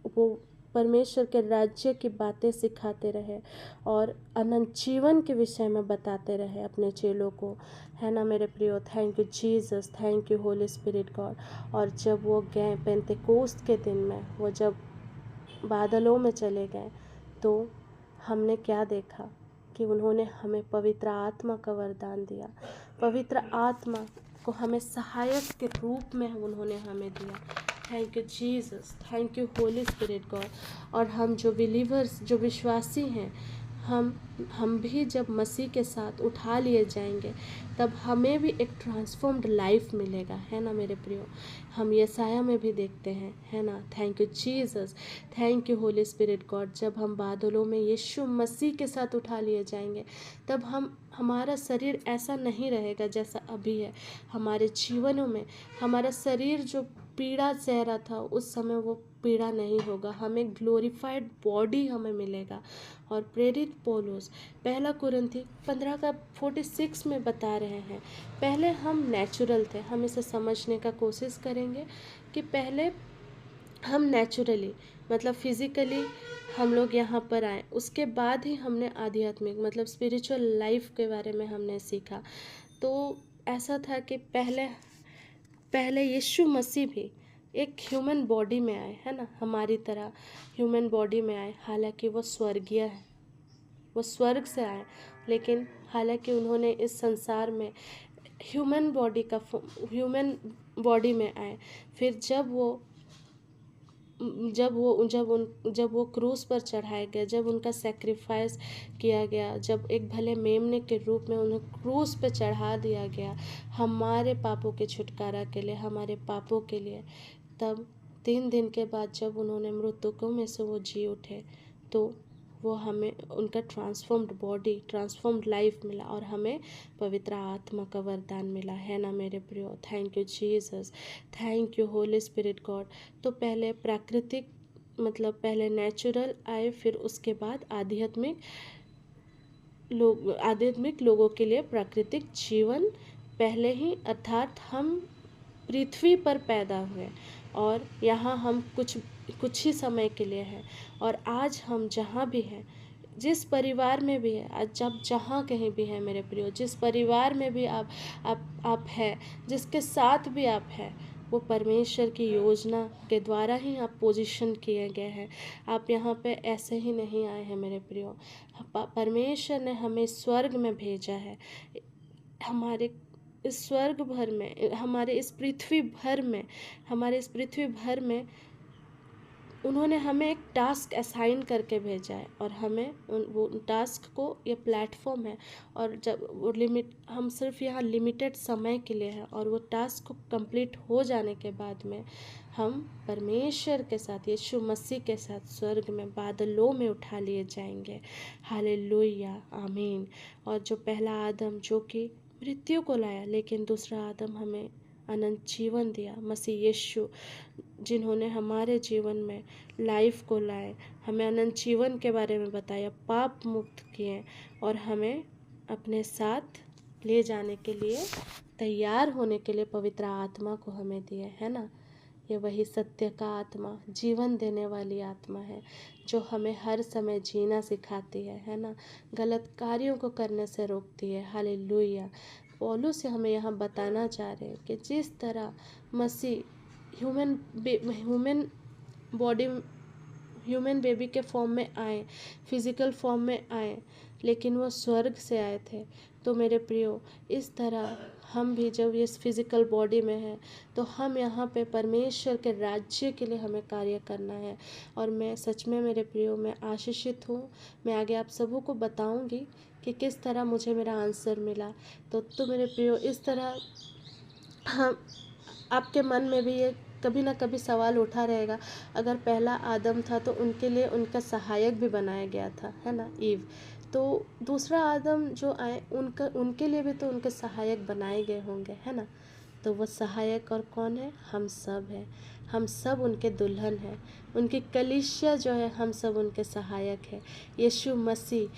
वो परमेश्वर के राज्य की बातें सिखाते रहे और अनंत जीवन के विषय में बताते रहे अपने चेलों को, है ना मेरे प्रियो। Thank you Jesus, thank you Holy Spirit God. और जब वो गए पेंतेकोस्त के दिन में, वो जब बादलों में चले गए तो हमने क्या देखा कि उन्होंने हमें पवित्र आत्मा का वरदान दिया। पवित्र आत्मा को हमें सहायक के रूप में उन्होंने हमें दिया। Thank you Jesus, thank you Holy Spirit God. और हम जो बिलीवर्स, जो विश्वासी हैं, हम भी जब मसीह के साथ उठा लिए जाएंगे तब हमें भी एक ट्रांसफॉर्म्ड लाइफ मिलेगा, है ना मेरे प्रियो। हम यसाया में भी देखते हैं, है ना। Thank you Jesus, thank you Holy Spirit God. जब हम बादलों में यीशु मसीह के साथ उठा लिए जाएंगे तब हमारा शरीर ऐसा नहीं रहेगा जैसा अभी है। हमारे जीवनों में हमारा शरीर जो पीड़ा सह रहा था उस समय वो पीड़ा नहीं होगा। हमें ग्लोरीफाइड बॉडी हमें मिलेगा। और प्रेरित पौलुस 1 कुरिन्थी 15:46 में बता रहे हैं, पहले हम नेचुरल थे। हम इसे समझने का कोशिश करेंगे कि पहले हम नेचुरली मतलब फिज़िकली हम लोग यहाँ पर आए, उसके बाद ही हमने आध्यात्मिक मतलब स्पिरिचुअल लाइफ के बारे में हमने सीखा। तो ऐसा था कि पहले यीशु मसीह भी एक ह्यूमन बॉडी में आए, है ना, हमारी तरह ह्यूमन बॉडी में आए। हालांकि वो स्वर्गीय है, वो स्वर्ग से आए, लेकिन हालांकि उन्होंने इस संसार में ह्यूमन बॉडी में आए। फिर जब वो क्रूस पर चढ़ाए गए, जब उनका सेक्रीफाइस किया गया, जब एक भले मेमने के रूप में उन्हें क्रूस पर चढ़ा दिया गया हमारे पापों के छुटकारा के लिए, हमारे पापों के लिए, तब 3 दिन के बाद जब उन्होंने मृतकों में से वो जी उठे तो वो हमें उनका ट्रांसफॉर्म्ड बॉडी, ट्रांसफॉर्म्ड लाइफ मिला और हमें पवित्र आत्मा का वरदान मिला, है ना मेरे प्रियो। Thank you Jesus, thank you Holy Spirit God. तो पहले प्राकृतिक मतलब पहले नेचुरल आए, फिर उसके बाद आध्यात्मिक लोगों के लिए प्राकृतिक जीवन पहले ही, अर्थात हम पृथ्वी पर पैदा हुए और यहाँ हम कुछ ही समय के लिए हैं। और आज हम जहाँ भी हैं, जिस परिवार में भी है, आज जब जहाँ कहीं भी है मेरे प्रियो, जिस परिवार में भी आप हैं, जिसके साथ भी आप हैं, वो परमेश्वर की योजना के द्वारा ही आप पोजीशन किए गए हैं। आप यहाँ पे ऐसे ही नहीं आए हैं मेरे प्रियो। परमेश्वर ने हमें स्वर्ग में भेजा है। हमारे इस स्वर्ग भर में, हमारे इस पृथ्वी भर में उन्होंने हमें एक टास्क असाइन करके भेजा है और हमें वो टास्क को, ये प्लेटफॉर्म है और जब वो हम सिर्फ यहाँ लिमिटेड समय के लिए है और वो टास्क को कंप्लीट हो जाने के बाद में हम परमेश्वर के साथ, यीशु मसीह के साथ स्वर्ग में बादलों में उठा लिए जाएंगे। हालेलुया, आमीन। और जो पहला आदम जो कि मृत्यु को लाया, लेकिन दूसरा आदम हमें अनंत जीवन दिया, मसीह यीशु जिन्होंने हमारे जीवन में लाइफ को लाए, हमें अनंत जीवन के बारे में बताया, पाप मुक्त किए और हमें अपने साथ ले जाने के लिए, तैयार होने के लिए पवित्र आत्मा को हमें दिए, है ना। ये वही सत्य का आत्मा, जीवन देने वाली आत्मा है जो हमें हर समय जीना सिखाती है ना, गलत कार्यों को करने से रोकती है। हालेलुया। पौलुस से हमें यहाँ बताना चाह रहे हैं कि जिस तरह मसीह ह्यूमन बेबी के फॉर्म में आए, फिजिकल फॉर्म में आए, लेकिन वो स्वर्ग से आए थे। तो मेरे प्रियो, इस तरह हम भी जब इस फिजिकल बॉडी में हैं तो हम यहाँ पे परमेश्वर के राज्य के लिए हमें कार्य करना है। और मैं सच में मेरे प्रियो, मैं आशीषित हूँ। मैं आगे आप सबों को बताऊँगी कि किस तरह मुझे मेरा आंसर मिला। तो मेरे प्रियो, इस तरह हम आपके मन में भी ये कभी ना कभी सवाल उठा रहेगा, अगर पहला आदम था तो उनके लिए उनका सहायक भी बनाया गया था, है ना, ईव। तो दूसरा आदम जो आए उनके लिए भी तो उनके सहायक बनाए गए होंगे, है ना। तो वो सहायक और कौन है? हम सब हैं। हम सब उनके दुल्हन हैं। उनकी कलीसिया जो है, हम सब उनके सहायक हैं। यीशु मसीह,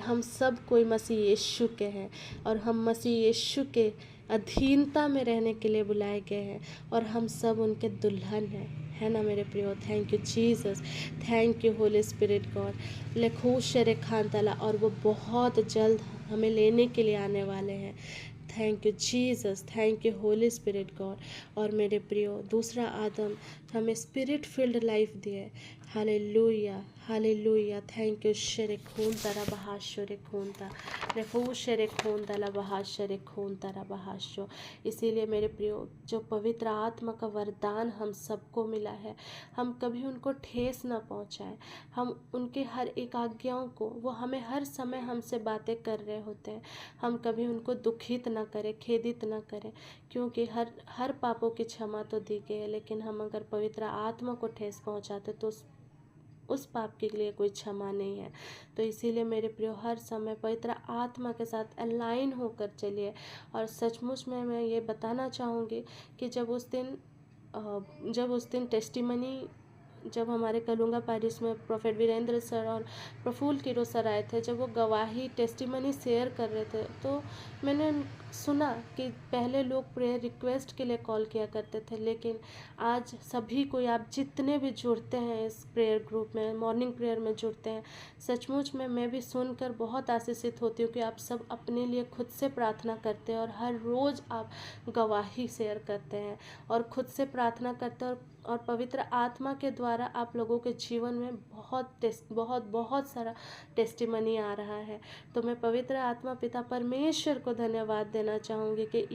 हम सब कोई मसीह यीशु के हैं और हम मसीह यीशु के अधीनता में रहने के लिए बुलाए गए हैं और हम सब उनके दुल्हन हैं, है ना मेरे प्रियो। Thank you Jesus, thank you Holy Spirit God. लेखो शरे खान तला, और वो बहुत जल्द हमें लेने के लिए आने वाले हैं। Thank you Jesus, thank you Holy Spirit God. और मेरे प्रियो, दूसरा आदम हमें स्पिरिट फील्ड लाइफ दिए। Hallelujah, hallelujah, thank you. शेरे खून तरा बहाशो रे खून ता रेफू शेरे खून तला बहाशो रे खून तरा बहाशो। इसीलिए मेरे प्रियो, जो पवित्र आत्मा का वरदान हम सबको मिला है, हम कभी उनको ठेस ना पहुंचाएं। हम उनके हर एक आज्ञाओं को, वो हमें हर समय हमसे बातें कर रहे होते हैं, हम कभी उनको दुखित ना करें, खेदित ना करें, क्योंकि हर पापों की क्षमा तो दी गई है, लेकिन हम अगर पवित्र आत्मा को ठेस पहुंचाते तो उस पाप के लिए कोई क्षमा नहीं है। तो इसीलिए मेरे प्रियो, हर समय पवित्र आत्मा के साथ अलाइन होकर चलिए। और सचमुच में मैं ये बताना चाहूँगी कि जब उस दिन टेस्टिमनी, जब हमारे कलुंगा पैरिस में प्रोफेट वीरेंद्र सर और प्रफुल्ल किरो सर आए थे, जब वो गवाही टेस्टिमनी शेयर कर रहे थे, तो मैंने सुना कि पहले लोग प्रेयर रिक्वेस्ट के लिए कॉल किया करते थे, लेकिन आज सभी कोई, आप जितने भी जुड़ते हैं इस प्रेयर ग्रुप में, मॉर्निंग प्रेयर में जुड़ते हैं, सचमुच में मैं भी सुनकर बहुत आशीषित होती हूँ कि आप सब अपने लिए खुद से प्रार्थना करते हैं और हर रोज़ आप गवाही शेयर करते हैं और खुद से प्रार्थना करते हैं, और पवित्र आत्मा के द्वारा आप लोगों के जीवन में बहुत सारा टेस्टिमनी आ रहा है। तो मैं पवित्र आत्मा पिता परमेश्वर को धन्यवाद देना चाहूँगी कि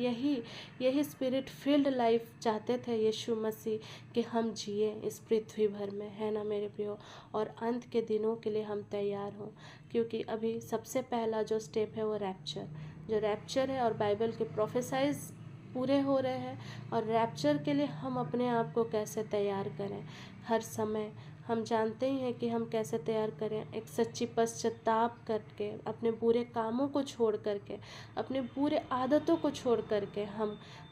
यही स्पिरिट फील्ड लाइफ चाहते थे यीशु मसीह कि हम जिए इस पृथ्वी भर में, है ना मेरे प्रियो। और अंत के दिनों के लिए हम तैयार हों, क्योंकि अभी सबसे पहला जो स्टेप है वो रैप्चर है, और बाइबल के प्रोफेसाइज पूरे हो रहे हैं। और रैप्चर के लिए हम अपने आप को कैसे तैयार करें, हर समय हम जानते ही हैं कि हम कैसे तैयार करें। एक सच्ची पश्चाताप करके, अपने बुरे कामों को छोड़ करके, अपने बुरे आदतों को छोड़ करके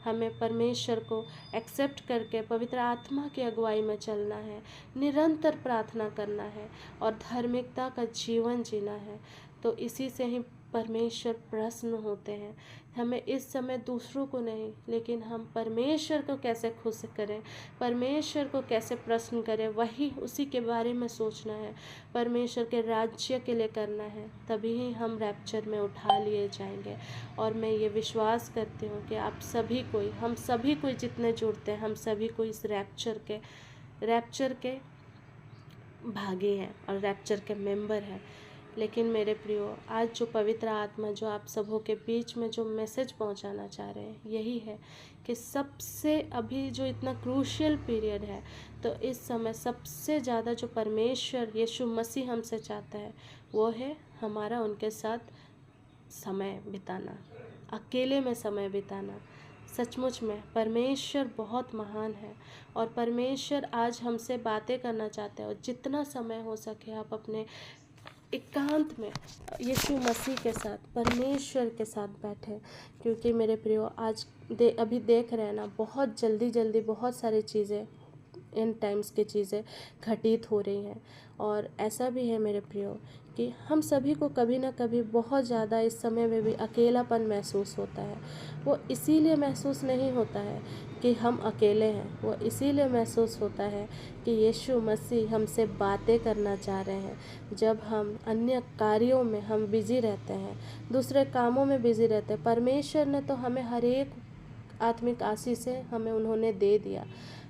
हमें परमेश्वर को एक्सेप्ट करके पवित्र आत्मा की अगुवाई में चलना है, निरंतर प्रार्थना करना है और धार्मिकता का जीवन जीना है। तो इसी से ही परमेश्वर प्रसन्न होते हैं। हमें इस समय दूसरों को नहीं, लेकिन हम परमेश्वर को कैसे खुश करें, परमेश्वर को कैसे प्रसन्न करें, वही उसी के बारे में सोचना है, परमेश्वर के राज्य के लिए करना है, तभी ही हम रैप्चर में उठा लिए जाएंगे। और मैं ये विश्वास करती हूँ कि आप सभी कोई, हम सभी कोई जितने जुड़ते हैं, हम सभी को इस रैप्चर के भागी हैं और रैप्चर के मेंबर हैं। लेकिन मेरे प्रियो, आज जो पवित्र आत्मा जो आप सबों के बीच में जो मैसेज पहुंचाना चाह रहे हैं, यही है कि सबसे अभी जो इतना क्रूशियल पीरियड है, तो इस समय सबसे ज़्यादा जो परमेश्वर यीशु मसीह हमसे चाहता है, वो है हमारा उनके साथ समय बिताना, अकेले में समय बिताना। सचमुच में परमेश्वर बहुत महान है और परमेश्वर आज हमसे बातें करना चाहते हैं। और जितना समय हो सके आप अपने एकांत में यीशु मसीह के साथ, परमेश्वर के साथ बैठे, क्योंकि मेरे प्रियो, आज अभी देख रहे हैं ना, बहुत जल्दी बहुत सारी चीज़ें, इन टाइम्स की चीज़ें घटित हो रही हैं। और ऐसा भी है मेरे प्रियो कि हम सभी को कभी ना कभी बहुत ज़्यादा इस समय में भी अकेलापन महसूस होता है। वो इसीलिए महसूस नहीं होता है कि हम अकेले हैं, वो इसीलिए महसूस होता है कि यीशु मसीह हमसे बातें करना चाह रहे हैं। जब हम अन्य कार्यों में हम बिजी रहते हैं, दूसरे कामों में बिजी रहते हैं, परमेश्वर ने तो हमें हर एक आत्मिक आशीष हमें उन्होंने दे दिया,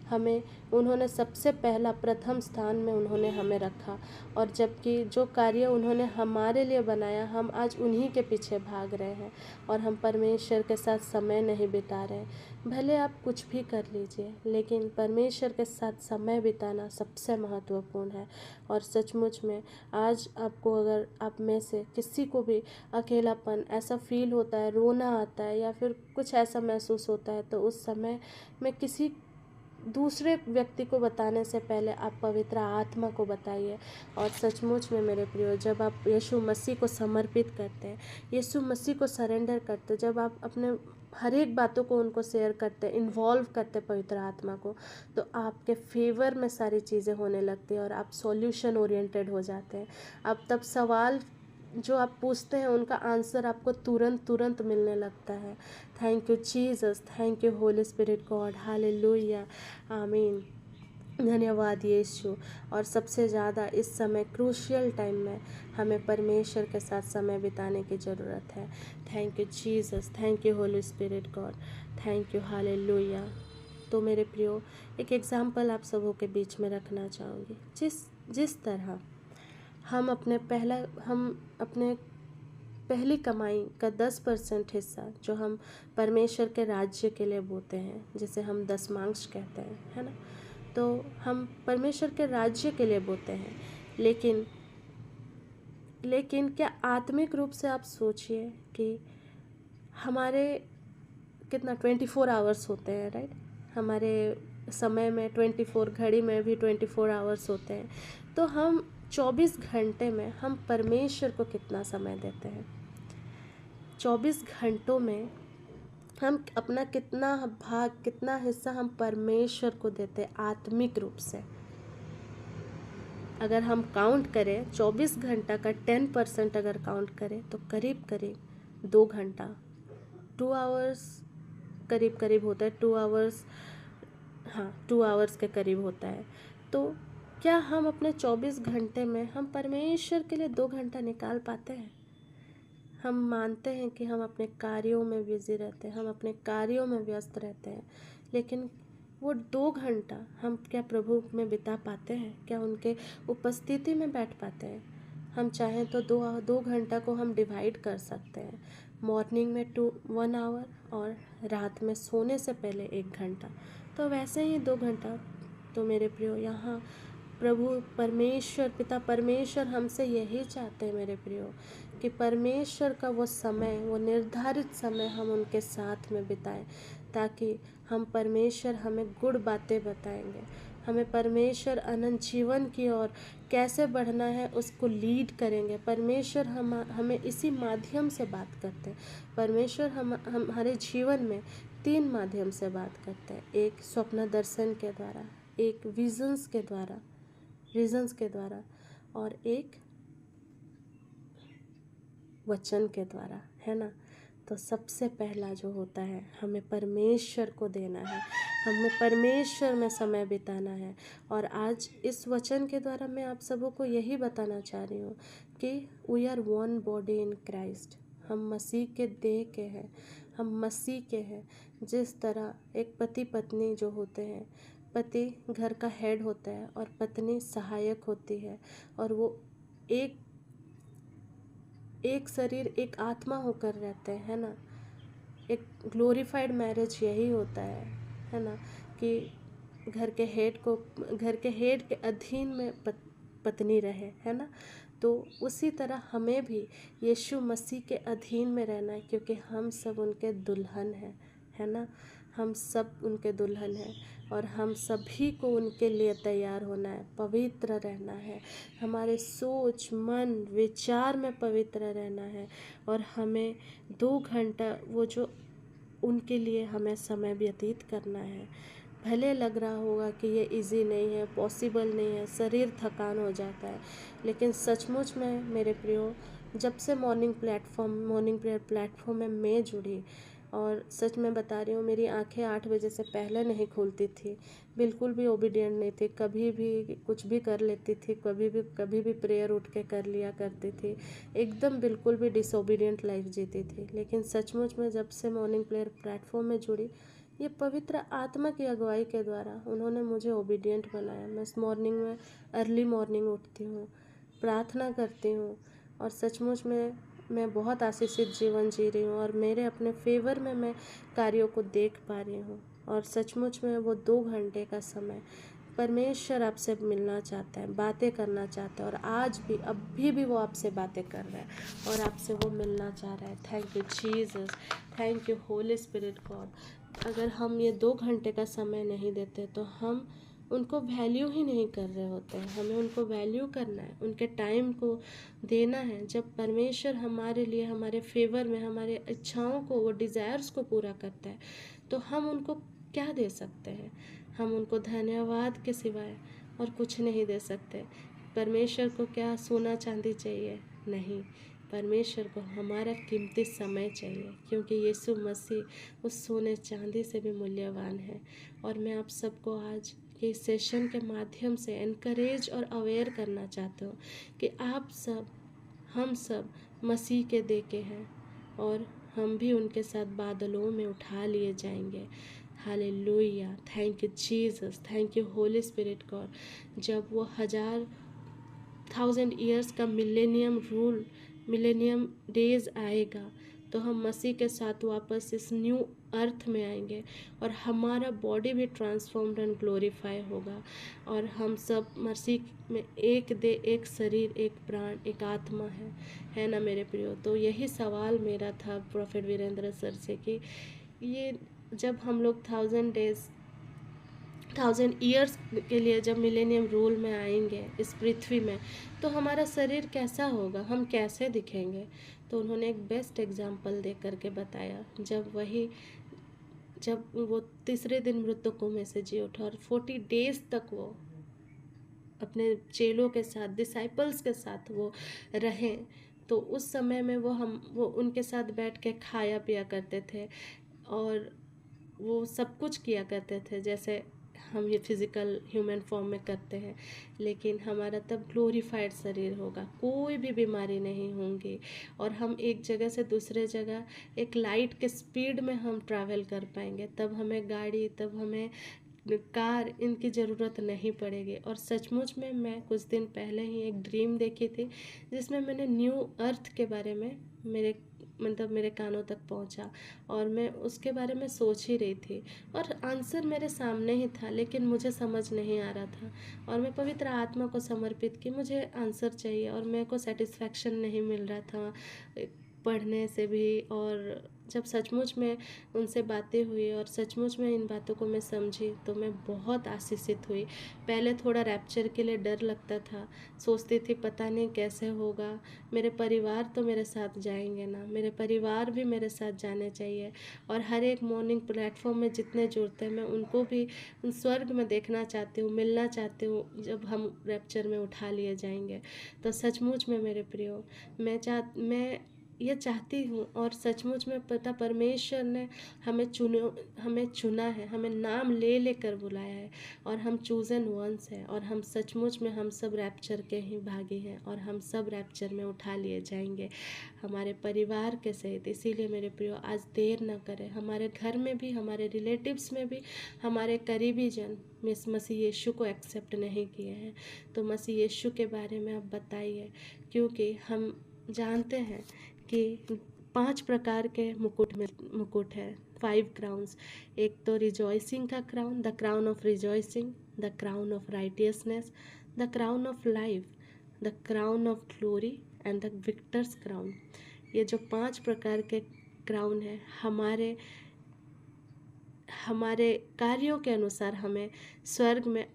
हमें उन्होंने सबसे पहला प्रथम स्थान में उन्होंने हमें रखा। और जबकि जो कार्य उन्होंने हमारे लिए बनाया, हम आज उन्हीं के पीछे भाग रहे हैं और हम परमेश्वर के साथ समय नहीं बिता रहे। भले आप कुछ भी कर लीजिए, लेकिन परमेश्वर के साथ समय बिताना सबसे महत्वपूर्ण है। और सचमुच में आज आपको, अगर आप में से किसी को भी अकेलापन ऐसा फील होता है, रोना आता है या फिर कुछ ऐसा महसूस होता है, तो उस समय में किसी दूसरे व्यक्ति को बताने से पहले आप पवित्र आत्मा को बताइए। और सचमुच में मेरे प्रियो, जब आप यीशु मसीह को समर्पित करते हैं, यीशु मसीह को सरेंडर करते हैं, जब आप अपने हर एक बातों को उनको शेयर करते हैं, इन्वॉल्व करते हैं पवित्र आत्मा को, तो आपके फेवर में सारी चीज़ें होने लगती हैं और आप सॉल्यूशन ओरिएंटेड हो जाते हैं। आप तब सवाल जो आप पूछते हैं उनका आंसर आपको तुरंत मिलने लगता है। Thank you Jesus, thank you Holy Spirit God, hallelujah, आमीन। धन्यवाद यीशु। और सबसे ज़्यादा इस समय क्रूशियल टाइम में हमें परमेश्वर के साथ समय बिताने की ज़रूरत है। Thank you Jesus, thank you Holy Spirit God, thank you, hallelujah. तो मेरे प्रियो, एक एग्जाम्पल आप सबों के बीच में रखना चाहूँगी। जिस तरह हम अपने पहली कमाई का 10% हिस्सा जो हम परमेश्वर के राज्य के लिए बोते हैं, जिसे हम दशमांश कहते हैं, है ना, तो हम परमेश्वर के राज्य के लिए बोते हैं। लेकिन क्या आत्मिक रूप से आप सोचिए कि हमारे कितना 24 आवर्स होते हैं, राइट? हमारे समय में 24, घड़ी में भी 24 आवर्स होते हैं। तो हम 24 घंटे में हम परमेश्वर को कितना समय देते हैं? 24 घंटों में हम अपना कितना भाग, कितना हिस्सा हम परमेश्वर को देते हैं आत्मिक रूप से? अगर हम काउंट करें 24 घंटा का 10% अगर काउंट करें तो करीब करीब 2 घंटा, 2 आवर्स करीब करीब होता है, 2 आवर्स, हाँ 2 आवर्स के करीब होता है। तो क्या हम अपने 24 घंटे में हम परमेश्वर के लिए 2 घंटा निकाल पाते हैं? हम मानते हैं कि हम अपने कार्यों में बिजी रहते हैं, हम अपने कार्यों में व्यस्त रहते हैं, लेकिन वो 2 घंटा हम क्या प्रभु में बिता पाते हैं? क्या उनके उपस्थिति में बैठ पाते हैं? हम चाहें तो 2 घंटा को हम डिवाइड कर सकते हैं। मॉर्निंग में 1 आवर और रात में सोने से पहले 1 घंटा, तो वैसे ही 2 घंटा। तो मेरे प्रियो, यहाँ प्रभु परमेश्वर, पिता परमेश्वर हमसे यही चाहते हैं मेरे प्रियो, कि परमेश्वर का वो समय, वो निर्धारित समय हम उनके साथ में बिताएं, ताकि हम परमेश्वर हमें गुड बातें बताएंगे, हमें परमेश्वर अनंत जीवन की ओर कैसे बढ़ना है उसको लीड करेंगे। परमेश्वर हमें इसी माध्यम से बात करते हैं। परमेश्वर हमारे जीवन में 3 माध्यम से बात करते हैं। एक स्वप्न दर्शन के द्वारा, एक विजन्स के द्वारा और एक वचन के द्वारा, है ना। तो सबसे पहला जो होता है, हमें परमेश्वर को देना है, हमें परमेश्वर में समय बिताना है। और आज इस वचन के द्वारा मैं आप सबों को यही बताना चाह रही हूँ कि we are one body in Christ. हम मसीह के देह के हैं, हम मसीह के हैं। जिस तरह एक पति पत्नी जो होते हैं, पति घर का हेड होता है और पत्नी सहायक होती है, और वो एक शरीर, एक आत्मा होकर रहते हैं, है ना। एक ग्लोरीफाइड मैरिज यही होता है ना, कि घर के हेड के अधीन में पत्नी रहे, है ना। तो उसी तरह हमें भी यीशु मसीह के अधीन में रहना है, क्योंकि हम सब उनके दुल्हन हैं, है ना। हम सब उनके दुल्हन हैं और हम सभी को उनके लिए तैयार होना है, पवित्र रहना है, हमारे सोच मन विचार में पवित्र रहना है। और हमें 2 घंटा वो जो उनके लिए हमें समय व्यतीत करना है। भले लग रहा होगा कि ये इजी नहीं है, पॉसिबल नहीं है, शरीर थकान हो जाता है, लेकिन सचमुच में मेरे प्रियो, जब से मॉर्निंग प्रेयर प्लेटफॉर्म में मैं जुड़ी, और सच में बता रही हूँ, मेरी आंखें 8 बजे से पहले नहीं खुलती थी, बिल्कुल भी ओबीडियंट नहीं थी, कभी भी कुछ भी कर लेती थी, कभी भी प्रेयर उठ के कर लिया करती थी, एकदम बिल्कुल भी डिसोबीडियंट लाइफ जीती थी। लेकिन सचमुच में जब से मॉर्निंग प्रेयर प्लेटफॉर्म में जुड़ी, ये पवित्र आत्मा की अगुवाई के द्वारा उन्होंने मुझे ओबीडियंट बनाया। मैं मॉर्निंग में अर्ली मॉर्निंग उठती हूँ, प्रार्थना करती हूँ, और सचमुच में मैं बहुत आशीषित जीवन जी रही हूँ, और मेरे अपने फेवर में मैं कार्यों को देख पा रही हूँ। और सचमुच में वो 2 घंटे का समय परमेश्वर आपसे मिलना चाहता है, बातें करना चाहता है, और आज भी अभी भी वो आपसे बातें कर रहा है और आपसे वो मिलना चाह रहा है। Thank you Jesus, thank you Holy Spirit God. अगर हम ये 2 घंटे का समय नहीं देते तो हम उनको वैल्यू ही नहीं कर रहे होते हैं। हमें उनको वैल्यू करना है, उनके टाइम को देना है। जब परमेश्वर हमारे लिए, हमारे फेवर में, हमारे इच्छाओं को, वो डिज़ायर्स को पूरा करता है, तो हम उनको क्या दे सकते हैं? हम उनको धन्यवाद के सिवाय और कुछ नहीं दे सकते। परमेश्वर को क्या सोना चांदी चाहिए? नहीं, परमेश्वर को हमारा कीमती समय चाहिए, क्योंकि यीशु मसीह उस सोने चांदी से भी मूल्यवान है। और मैं आप सबको आज के इस सेशन के माध्यम से एनकरेज और अवेयर करना चाहता हूँ कि आप सब, हम सब मसीह के देके हैं और हम भी उनके साथ बादलों में उठा लिए जाएंगे। Hallelujah, thank you Jesus, thank you Holy Spirit God. जब वो 1000 ईयर्स का मिलेनियम डेज आएगा तो हम मसीह के साथ वापस इस न्यू अर्थ में आएंगे और हमारा बॉडी भी ट्रांसफॉर्म्ड एंड ग्लोरीफाई होगा और हम सब मसीह में एक दे, एक शरीर, एक प्राण, एक आत्मा है ना मेरे प्रियो। तो यही सवाल मेरा था प्रोफेट वीरेंद्र सर से कि ये जब हम लोग 1000 ईयर्स के लिए जब मिलेनियम रूल में आएंगे इस पृथ्वी में, तो हमारा शरीर कैसा होगा, हम कैसे दिखेंगे। तो उन्होंने एक बेस्ट एग्जाम्पल दे करके बताया, जब वो तीसरे दिन मृतकों में से जी उठा और 40 डेज तक वो अपने चेलों के साथ, डिसाइपल्स के साथ वो रहे, तो उस समय में वो उनके साथ बैठ के खाया पिया करते थे और वो सब कुछ किया करते थे जैसे हम ये फिज़िकल ह्यूमन फॉर्म में करते हैं, लेकिन हमारा तब ग्लोरीफाइड शरीर होगा, कोई भी बीमारी नहीं होंगी और हम एक जगह से दूसरे जगह एक लाइट के स्पीड में हम ट्रैवल कर पाएंगे। तब हमें गाड़ी, तब हमें कार, इनकी ज़रूरत नहीं पड़ेगी। और सचमुच में मैं कुछ दिन पहले ही एक ड्रीम देखी थी जिसमें मैंने न्यू अर्थ के बारे में मेरे कानों तक पहुंचा और मैं उसके बारे में सोच ही रही थी और आंसर मेरे सामने ही था, लेकिन मुझे समझ नहीं आ रहा था और मैं पवित्र आत्मा को समर्पित की मुझे आंसर चाहिए और मेरे को सेटिस्फैक्शन नहीं मिल रहा था पढ़ने से भी। और जब सचमुच में उनसे बातें हुई और सचमुच में इन बातों को मैं समझी तो मैं बहुत आशीषित हुई। पहले थोड़ा रैप्चर के लिए डर लगता था, सोचती थी पता नहीं कैसे होगा, मेरे परिवार तो मेरे साथ जाएंगे ना, मेरे परिवार भी मेरे साथ जाने चाहिए और हर एक मॉर्निंग प्लेटफॉर्म में जितने जुड़ते हैं मैं उनको भी स्वर्ग में देखना चाहती हूँ, मिलना चाहती हूँ जब हम रैप्चर में उठा लिए जाएंगे। तो सचमुच में मेरे प्रियो, मैं ये चाहती हूँ और सचमुच में पता परमेश्वर ने हमें चुना है, हमें नाम ले लेकर बुलाया है और हम चूजन वंस हैं और हम सचमुच में हम सब रैप्चर के ही भागी हैं और हम सब रैप्चर में उठा लिए जाएंगे हमारे परिवार के सहित। इसीलिए मेरे प्रियो आज देर न करें, हमारे घर में भी, हमारे रिलेटिव्स में भी हमारे करीबी जन मसीह यीशु को एक्सेप्ट नहीं किए हैं, तो मसीह यीशु के बारे में आप बताइए, क्योंकि हम जानते हैं कि 5 प्रकार के मुकुट है, 5 क्राउन्स। एक तो रिजॉइसिंग का crown, the crown of rejoicing, the crown of righteousness, the crown of life, the crown of glory and the Victus crown. ये जो 5 प्रकार के क्राउन है हमारे कार्यों के अनुसार हमें स्वर्ग में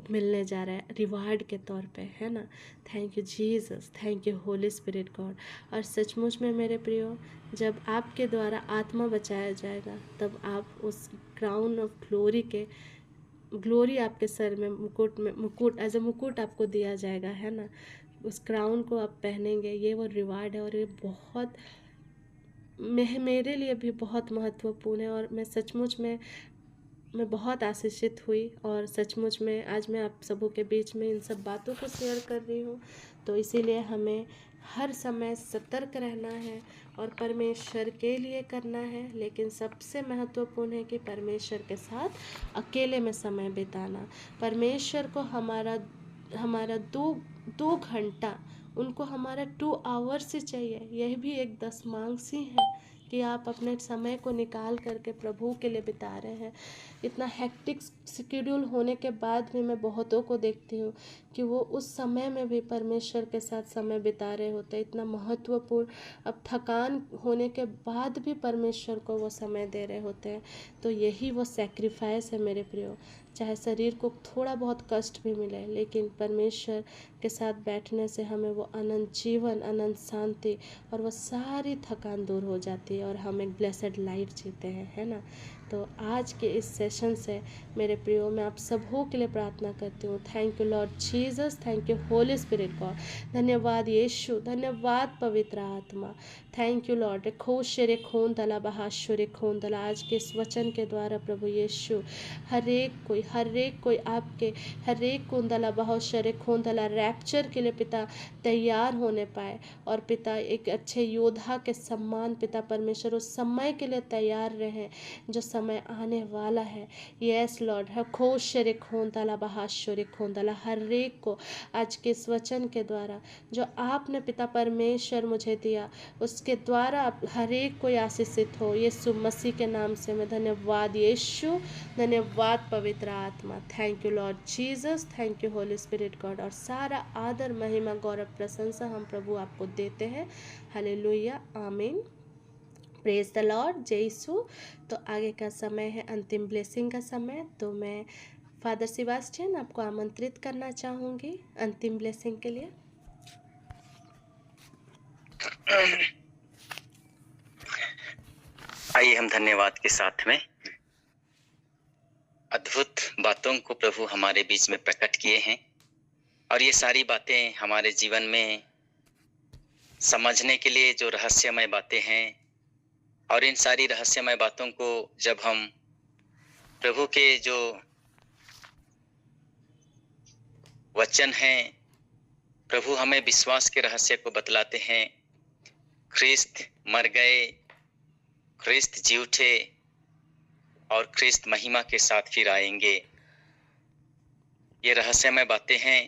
मिलने जा रहा है रिवार्ड के तौर पे, है ना। Thank you Jesus, thank you Holy Spirit God. और सचमुच में मेरे प्रियो, जब आपके द्वारा आत्मा बचाया जाएगा तब आप उस क्राउन ऑफ ग्लोरी आपके सर में मुकुट एज ए मुकुट आपको दिया जाएगा, है ना। उस क्राउन को आप पहनेंगे, ये वो रिवार्ड है और ये बहुत मेरे लिए भी बहुत महत्वपूर्ण है और मैं सचमुच में मैं बहुत आशीषित हुई और सचमुच में आज मैं आप सबों के बीच में इन सब बातों को शेयर कर रही हूँ। तो इसीलिए हमें हर समय सतर्क रहना है और परमेश्वर के लिए करना है, लेकिन सबसे महत्वपूर्ण है कि परमेश्वर के साथ अकेले में समय बिताना। परमेश्वर को हमारा दो घंटा, उनको हमारा 2 आवर्स ही चाहिए। यह भी एक दशमांश ही है कि आप अपने समय को निकाल करके प्रभु के लिए बिता रहे हैं। इतना हेक्टिक शेड्यूल होने के बाद भी मैं बहुतों को देखती हूँ कि वो उस समय में भी परमेश्वर के साथ समय बिता रहे होते हैं, इतना महत्वपूर्ण। अब थकान होने के बाद भी परमेश्वर को वो समय दे रहे होते हैं। तो यही वो सैक्रिफाइस है मेरे प्रियो। चाहे शरीर को थोड़ा बहुत कष्ट भी मिले, लेकिन परमेश्वर के साथ बैठने से हमें वो अनंत जीवन, अनंत शांति और वो सारी थकान दूर हो जाती है और हम एक ब्लेसेड लाइफ जीते हैं, है ना। तो आज के इस सेशन से मेरे प्रियो, मैं आप सबों के लिए प्रार्थना करती हूँ। Thank you Lord Jesus, thank you Holy Spirit God. धन्यवाद यीशु, धन्यवाद पवित्र आत्मा। Thank you Lord. खोशरे खून दला बहाशुरे खून दला, आज के इस वचन के द्वारा प्रभु यीशु हर एक कोई आपके हर एक कुंदला बहुत शरे खूंदला रैप्चर के लिए पिता तैयार होने पाए, और पिता एक अच्छे योद्धा के सम्मान पिता परमेश्वर उस समय के लिए तैयार रहें जो समय आने वाला है। यस लॉर्ड, है खोशरे खूंदला बहाशुरे खूंदला, हर एक को आज के इस वचन के द्वारा जो आपने पिता परमेश्वर मुझे दिया उसके द्वारा हर एक कोई आशीषित हो। यीशु मसीह के नाम से मैं धन्यवाद यीशु, धन्यवाद पवित्र आत्मा। Thank you Lord Jesus, thank you Holy Spirit God. और सारा आदर महिमा गौरव प्रशंसा हम प्रभु आपको देते हैं। हालेलुया, आमीन, प्रेज द लॉर्ड, जय यीशु। तो आगे का समय है अंतिम ब्लेसिंग का समय। तो मैं फादर सेबास्टियन आपको आमंत्रित करना चाहूँगी अंतिम ब्लेसिंग के लिए। आइए हम धन्यवाद के साथ में अद्भुत बातों को प्रभु हमारे बीच में प्रकट किए हैं, और ये सारी बातें हमारे जीवन में समझने के लिए जो रहस्यमय बातें हैं, और इन सारी रहस्यमय बातों को जब हम प्रभु के जो वचन हैं, प्रभु हमें विश्वास के रहस्य को बतलाते हैं। ख्रिस्त मर गए, ख्रिस्त जी उठे, और ख्रिस्त महिमा के साथ फिर आएंगे। ये रहस्यमय बातें हैं।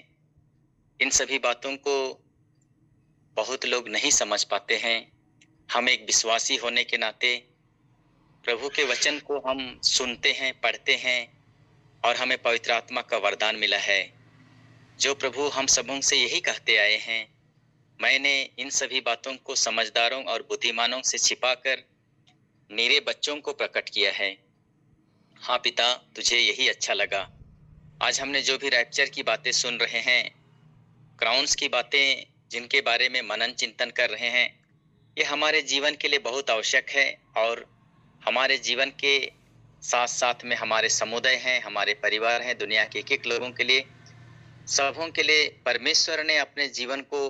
इन सभी बातों को बहुत लोग नहीं समझ पाते हैं। हम एक विश्वासी होने के नाते प्रभु के वचन को हम सुनते हैं, पढ़ते हैं, और हमें पवित्र आत्मा का वरदान मिला है, जो प्रभु हम सबों से यही कहते आए हैं, मैंने इन सभी बातों को समझदारों और बुद्धिमानों से छिपाकर नीरे बच्चों को प्रकट किया है। हाँ पिता, तुझे यही अच्छा लगा। आज हमने जो भी रैप्चर की बातें सुन रहे हैं, क्राउन्स की बातें जिनके बारे में मनन चिंतन कर रहे हैं, ये हमारे जीवन के लिए बहुत आवश्यक है, और हमारे जीवन के साथ साथ में हमारे समुदाय हैं, हमारे परिवार हैं, दुनिया के एक एक लोगों के लिए, सबों के लिए परमेश्वर ने अपने जीवन को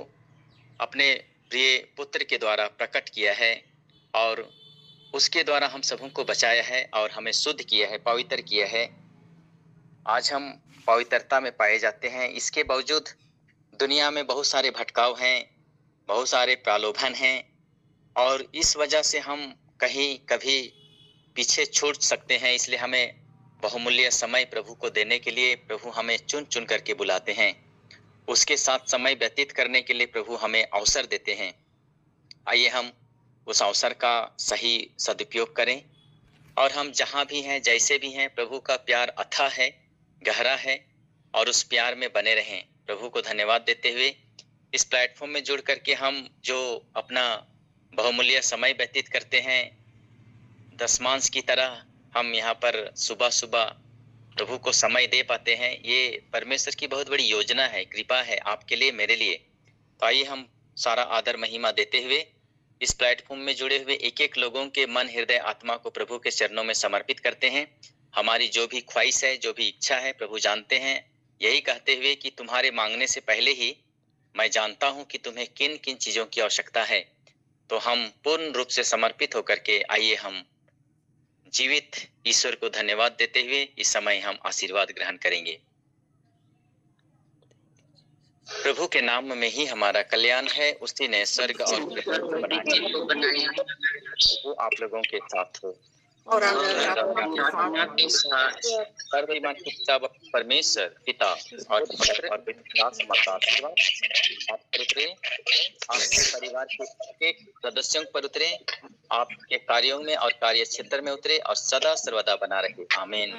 अपने प्रिय पुत्र के द्वारा प्रकट किया है, और उसके द्वारा हम सबों को बचाया है और हमें शुद्ध किया है, पवित्र किया है। आज हम पवित्रता में पाए जाते हैं। इसके बावजूद दुनिया में बहुत सारे भटकाव हैं, बहुत सारे प्रलोभन हैं, और इस वजह से हम कहीं कभी पीछे छूट सकते हैं। इसलिए हमें बहुमूल्य समय प्रभु को देने के लिए प्रभु हमें चुन चुन करके बुलाते हैं। उसके साथ समय व्यतीत करने के लिए प्रभु हमें अवसर देते हैं। आइए हम उस अवसर का सही सदुपयोग करें, और हम जहाँ भी हैं, जैसे भी हैं, प्रभु का प्यार अथाह है, गहरा है, और उस प्यार में बने रहें। प्रभु को धन्यवाद देते हुए इस प्लेटफॉर्म में जुड़ करके हम जो अपना बहुमूल्य समय व्यतीत करते हैं, दशमांश की तरह हम यहाँ पर सुबह सुबह प्रभु को समय दे पाते हैं, ये परमेश्वर की बहुत बड़ी योजना है, कृपा है आपके लिए, मेरे लिए। तो आइए हम सारा आदर महिमा देते हुए इस प्लेटफॉर्म में जुड़े हुए एक एक लोगों के मन, हृदय, आत्मा को प्रभु के चरणों में समर्पित करते हैं। हमारी जो भी ख्वाहिश है, जो भी इच्छा है, प्रभु जानते हैं, यही कहते हुए कि तुम्हारे मांगने से पहले ही मैं जानता हूं कि तुम्हें किन किन चीजों की आवश्यकता है। तो हम पूर्ण रूप से समर्पित होकर के आइए हम जीवित ईश्वर को धन्यवाद देते हुए इस समय हम आशीर्वाद ग्रहण करेंगे। प्रभु के नाम में ही हमारा कल्याण है, उसी ने स्वर्ग और पृथ्वी बनाया। प्रभु आप लोगों के साथ हो, और सर्वशक्तिमान पिता परमेश्वर पिता और पुत्र और पवित्र आत्मा का आशीर्वाद आप पर उतरे, आपके परिवार के एक सदस्यों पर उतरे, आपके कार्यों में और कार्य क्षेत्र में उतरे, और सदा सर्वदा बना रहे। आमीन।